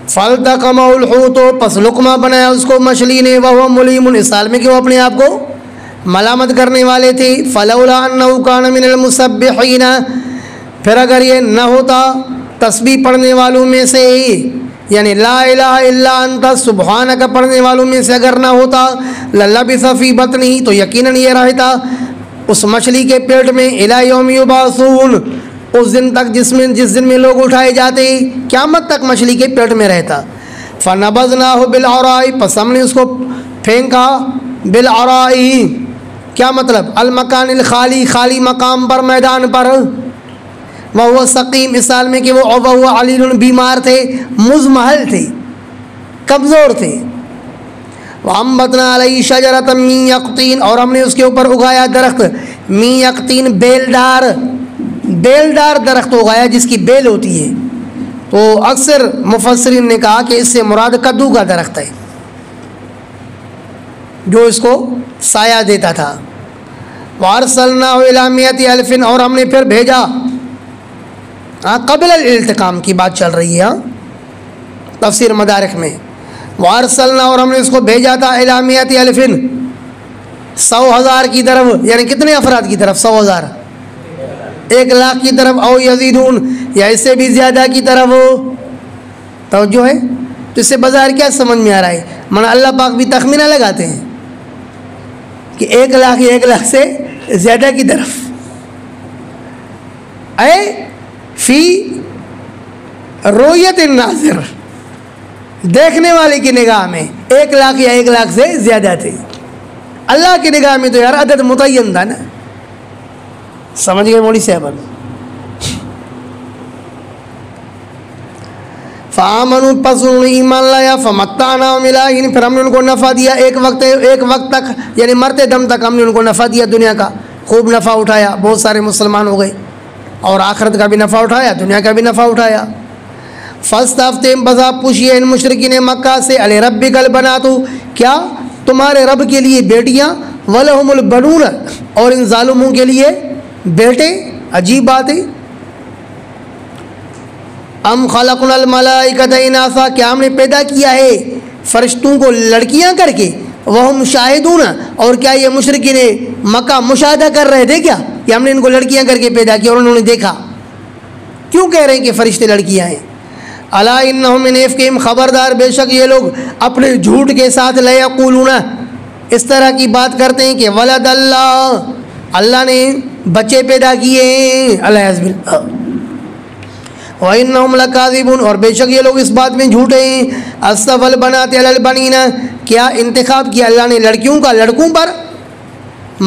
فَالْتَقَمَهُ الْحُوتُ، پس لقمہ بنایا اس کو مچھلی نے. وَهُوَ مُلِيمٌ، اس حال میں کہ وہ اپنے آپ کو ملامت کرنے والے تھے. فلولا انه كان من المسبحین، پھر اگر یہ نہ ہوتا تسبیح پڑھنے والوں میں سے، یعنی لا الہ الا انت سبحانک پڑھنے والوں میں سے اگر نہ ہوتا، للبث فی بطنہ، تو یقیناً یہ رہتا اس مچھلی کے پیٹ میں، الی یوم یبعثون، اس دن تک جس دن میں لوگ اٹھائے جاتے، قیامت تک مچھلی کے پیٹ میں رہتا. فنبذناہ بالعراء، پس ہم نے اس کو پھینکا بالعراء، کیا مطلب؟ المکان الخالی، خالی مقام پر، میدان پر. وہ سقیم، اس حال میں کہ وہ علیل، بیمار تھے، مزمحل تھے، کمزور تھے. وَأَنبَتْنَا عَلَيْهِ شَجَرَةً مِّن يَقْطِينٍ، اور ہم نے اس کے اوپر اگایا درخت، مِّن يَقْطِينٍ، بیلدار درخت اگایا جس کی بیل ہوتی ہے. تو اکثر مفسرین نے کہا کہ اس سے مراد کدو کا درخت ہے جو اس کو سایہ دیتا تھا. وَأَرْسَلْنَاهُ إِلَىٰ مِائَةِ أَلْفٍ، اور ہم نے پھر بھیجا، قبل الالتقام کی بات چل رہی ہے تفسیر مدارک میں. وارسلنا، اور ہم نے اس کو بھیجا تھا، الی مئۃ الف، 100,000 کی طرف، یعنی کتنے افراد کی طرف؟ 100,000، 1,00,000 کی طرف، او یزیدون، یا اس سے بھی زیادہ کی طرف. توجہ ہے؟ تو اس سے بظاہر کیا سمجھ میں آ رہا ہے؟ مانا اللہ پاک بھی تخمینہ لگاتے ہیں کہ 1,00,000 یا 1,00,000 سے زیادہ کی طرف. اے فی رویت الناظر، دیکھنے والے کی نگاہ میں 1,00,000 یا 1,00,000 سے زیادہ تھے. اللہ کی نگاہ میں تو یار عدد متعین تھا نا. سمجھ گئے مولوی صاحب؟ فآمنوا، پس انہوں نے ایمان لایا، فمتعناہم الی حین، پھر ہم نے ان کو نفع دیا ایک وقت تک، یعنی مرتے دم تک ہم نے ان کو نفع دیا، دنیا کا خوب نفع اٹھایا، بہت سارے مسلمان ہو گئے، اور آخرت کا بھی نفع اٹھایا، دنیا کا بھی نفع اٹھایا. فاستفتہم، بس آپ پوچھئے ان مشرکین مکہ سے، الربک البنات، کیا تمہارے رب کے لیے بیٹیاں، ولہم البنون، اور ان ظالموں کے لیے بیٹے؟ عجیب بات ہے. ام خلقنا الملائکۃ اناثا، کیا ہم نے پیدا کیا ہے فرشتوں کو لڑکیاں کر کے؟ وہم شاہدون، اور کیا یہ مشرکین مکہ مشاہدہ کر رہے تھے کیا کہ ہم نے ان کو لڑکیاں کر کے پیدا کیا اور انہوں نے دیکھا؟ کیوں کہہ رہے ہیں کہ فرشتے لڑکیاں ہیں؟ الا انہم من افکہم، خبردار بے شک یہ لوگ اپنے جھوٹ کے ساتھ لیقولون، اس طرح کی بات کرتے ہیں کہ ولد اللہ، اللہ نے بچے پیدا کیے ہیں، العیاذ باللہ. وَإِنَّهُمْ لَكَاذِبُونَ، اور بے شک یہ لوگ اس بات میں جھوٹے ہیں. اصطفى البنات علی البنین، کیا انتخاب کیا اللہ نے لڑکیوں کا لڑکوں پر؟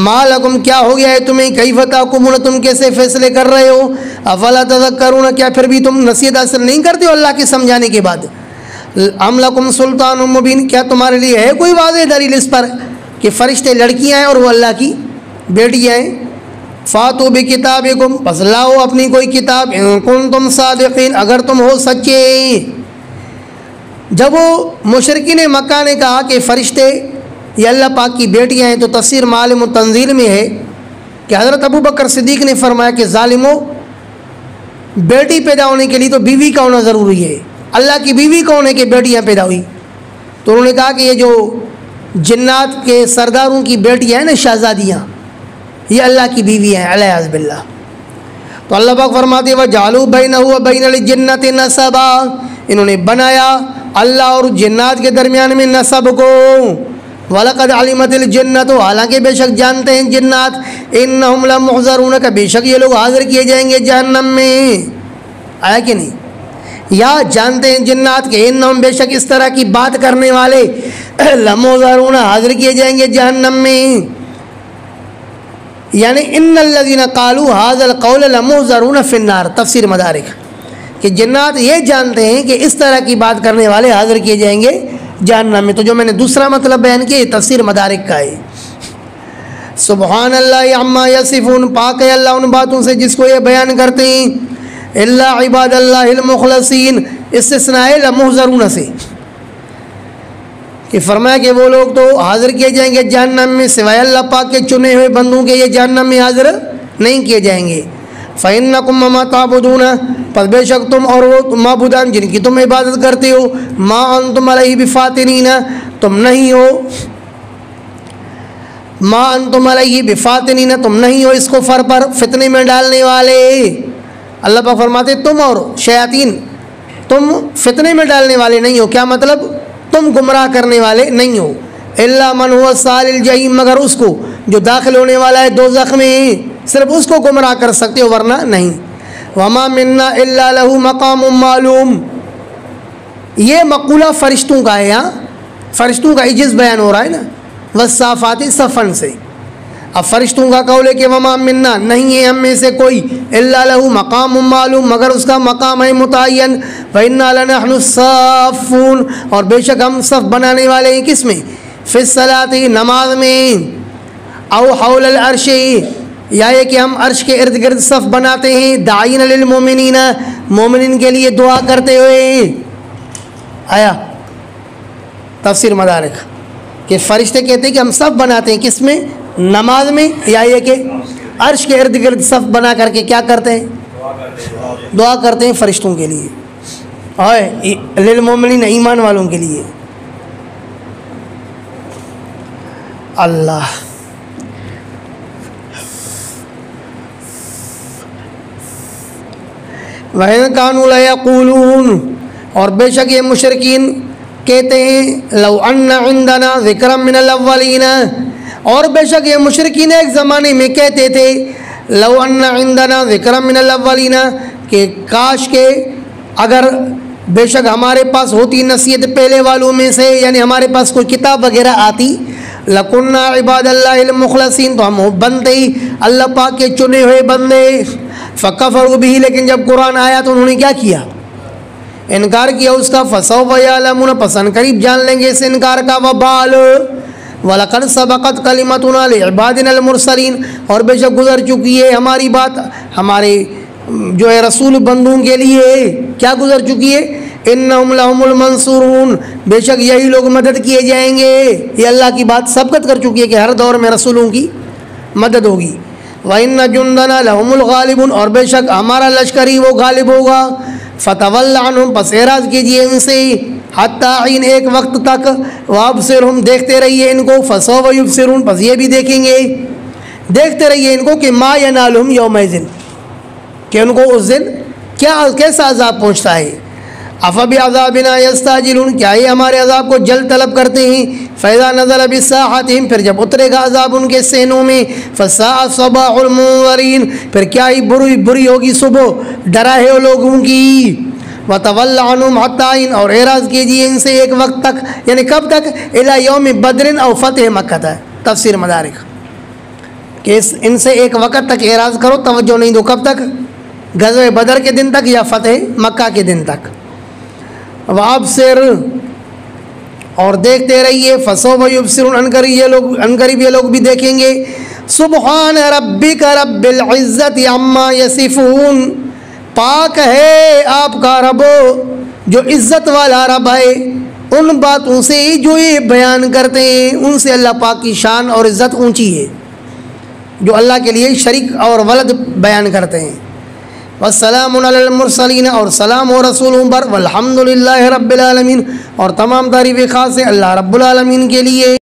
ما لکم، کیا ہو گیا ہے تمہیں؟ کیف تحکمون، تم کیسے فیصلے کر رہے ہو؟ افلا تذکرون، کیا پھر بھی تم نصیحت حاصل نہیں کرتے ہو اللہ کے سمجھانے کے بعد؟ ام لکم سلطان مبین، کیا تمہارے لیے ہے کوئی واضح دلیل اس پر کہ فرشتے لڑکیاں ہیں اور وہ اللہ کی بیٹیاں ہیں؟ فاتو بکتابکم، پس لاؤ اپنی کوئی کتاب، ان کنتم صادقین، اگر تم ہو سچے. جب وہ مشرکین مکہ نے کہا کہ فرشتے یہ اللہ پاک کی بیٹیاں ہیں، تو تفسیر معالم التنزیل میں ہے کہ حضرت ابو بکر صدیق نے فرمایا کہ ظالموں، بیٹی پیدا ہونے کے لیے تو بیوی کا ہونا ضروری ہے. اللہ کی بیوی کا ہونے کے بیٹیاں پیدا ہوئی. تو انہوں نے کہا کہ یہ جو جنات کے سرداروں کی بیٹیاں ہیں نا، شہزادیاں، یہ اللہ کی بیوی ہیں، العیاذ باللہ. تو اللہ پاک فرماتے ہیں وَجَعَلُوا بَيْنَهُ وَبَيْنَ الْجِنَّةِ نَسَبًا، انہوں نے بنایا اللہ اور جنات کے درمیان میں نسب کو. وَلَقَدْ عَلِمَتِ الْجِنَّةُ، حالانکہ بے شک جانتے ہیں جنات، إِنَّهُمْ لَمُحْضَرُونَ، کہ بے شک یہ لوگ حاضر کیے جائیں گے جہنم میں. آیا کہ نہیں؟ یا جانتے ہیں جنات کہ انہم، بے شک اس طرح کی بات کرنے والے، لمحضرون، حاضر کیے جائیں گے جہنم میں. یعنی ان الذین قالوا هذا القول لمحضرون فی النار، تفسیر مدارک، کہ جنات یہ جانتے ہیں کہ اس طرح کی بات کرنے والے حاضر کیے جائیں گے جہنم میں. تو جو میں نے دوسرا مطلب بیان کیا، یہ تفسیر مدارک کا ہے. سبحان اللہ عما یصفون، پاک ہے اللہ ان باتوں سے جس کو یہ بیان کرتے ہیں. الا عباد اللہ المخلصین، استثناء ہے لمحضرون سے، کہ فرمایا کہ وہ لوگ تو حاضر کیے جائیں گے جہنم میں، سوائے اللہ پاک کے چنے ہوئے بندوں کے یہ جہنم میں حاضر نہیں کیے جائیں گے. فَإِنَّكُمْ وَمَا تَعْبُدُونَ، پس بے شک تم اور وہ معبودان جن کی تم عبادت کرتے ہو، مَا أَنْتُمْ عَلَيْهِ بِفَاتِنِينَ، تم نہیں ہو ما انتم علیہ بفاتنین، تم نہیں ہو اس کفر پر فتنے میں ڈالنے والے۔ اللہ پاک فرماتے تم اور شیاطین تم فتنے میں ڈالنے والے نہیں ہو، کیا مطلب؟ تم گمراہ کرنے والے نہیں ہو۔ الا من هو صال الجحیم، مگر اس کو جو داخل ہونے والا ہے دوزخ میں، صرف اس کو گمراہ کر سکتے ہو ورنہ نہیں۔ وما منا الا له مقام معلوم، یہ مقولہ فرشتوں کا ہے، یہاں فرشتوں کا عجز بیان ہو رہا ہے نا، والصافات صفن سے۔ اب فرشتوں کا قول ہے کہ وما منا، نہیں ہے ہم میں سے کوئی، الا له مقام معلوم، مگر اس کا مقام ہے متعین۔ وإنا لنحن الصافون، اور بے شک ہم صف بنانے والے ہیں کس میں؟ فی الصلاۃ، نماز میں۔ او حول العرش، یا یہ کہ ہم عرش کے ارد گرد صف بناتے ہیں، داعین للمؤمنین، مومنین کے لیے دعا کرتے ہوئے۔ آیا تفسیر مدارک کہ فرشتے کہتے ہیں کہ ہم صف بناتے ہیں کس میں؟ نماز میں، یا یہ کہ عرش کے ارد گرد صف بنا کر کے کیا کرتے ہیں؟ دعا کرتے ہیں فرشتوں کے لیے، اور للمؤمنین، ایمان والوں کے لیے۔ اللہ وَإِن كَانُوا لَيَقُولُونَ، اور بے شک یہ مشرکین کہتے ہیں لو ان عندنا ذکرا من الاولین، اور بے شک یہ مشرکین ایک زمانے میں کہتے تھے لو ان عندنا ذکرا من الاولین، کہ کاش کے اگر بے شک ہمارے پاس ہوتی نصیحت پہلے والوں میں سے، یعنی ہمارے پاس کوئی کتاب وغیرہ آتی، لَكُنَّا عِبَادَ اللَّهِ الْمُخْلَصِينَ، تو ہم بنتے ہی اللہ پاک کے چنے ہوئے بندے۔ فَكَفَرُوا بِهِ، لیکن جب قرآن آیا تو انہوں نے کیا کیا؟ انکار کیا اس کا۔ فَسَوْفَ يَعْلَمُونَ، پس قریب جان لیں گے اس انکار کا وبال۔ وَلَقَدْ سَبَقَتْ كَلِمَتُنَا لِعِبَادِنَا الْمُرْسَلِينَ، اور بے شک گزر چکی ہے ہماری بات ہمارے جو ہے رسول بندوں کے لیے۔ کیا گزر چکی ہے؟ اِنَّهُمْ لَهُمُ الْمَنْصُورُونَ، بے شک یہی لوگ مدد کیے جائیں گے۔ یہ اللہ کی بات سبقت کر چکی ہے کہ ہر دور میں رسولوں کی مدد ہوگی۔ وَإِنَّ جُنْدَنَا لَهُمُ الْغَالِبُونَ، اور بے شک ہمارا لشکر ہی وہ غالب ہوگا۔ فَتَوَلَّ عَنْهُمْ، پس اعراض کیجیے ان سے، حتیٰ حین، ایک وقت تک، وَأَبْصِرْهُمْ، دیکھتے رہیے ان کو، فَسَوْفَ يُبْصِرُونَ، پس یہ بھی دیکھیں گے، دیکھتے رہیے ان کو کہ مَا يَنَالُهُمْ يَوْمَئِذٍ، کہ ان کو اس دن کیسا عذاب پہنچتا ہے۔ أَفَبِعَذَابِنَا يَسْتَعْجِلُونَ، کیا یہ ہمارے عذاب کو جلد طلب کرتے ہیں۔ فَإِذَا نَزَلَ بِسَاحَتِهِمْ، پھر جب اترے گا عذاب ان کے سینوں میں، فَسَاءَ صَبَاحُ الْمُنذَرِينَ، پھر کیا ہی بری ہوگی صبح ڈرائے ہوئے لوگوں کی۔ وَتَوَلَّ عَنْهُمْ حَتَّىٰ حِينٍ، اور اعراض کیجیے ان سے ایک وقت تک، یعنی کب تک؟ إِلَى يَوْمِ بَدْرٍ أَوْ فَتْحِ مَكَّةَ، تفسیر مدارک کہ ان سے ایک وقت تک اعراض کرو، توجہ نہیں دو، کب تک؟ غزوہ بدر کے دن تک یا فتح مکہ کے دن تک۔ وابصر، اور دیکھتے رہیے، فسوف یبصرون، عنقریب یہ لوگ بھی دیکھیں گے۔ سبحان ربک رب العزت عما یصفون، پاک ہے آپ کا رب جو عزت والا رب ہے ان باتوں سے جو یہ بیان کرتے ہیں، ان سے اللہ پاک کی شان اور عزت اونچی ہے جو اللہ کے لیے شریک اور ولد بیان کرتے ہیں۔ والسلام علی المرسلین، اور سلام و رسولوں پر، والحمد للہ رب العالمین، اور تمام تعریف خاص ہے اللہ رب العالمین کے لیے۔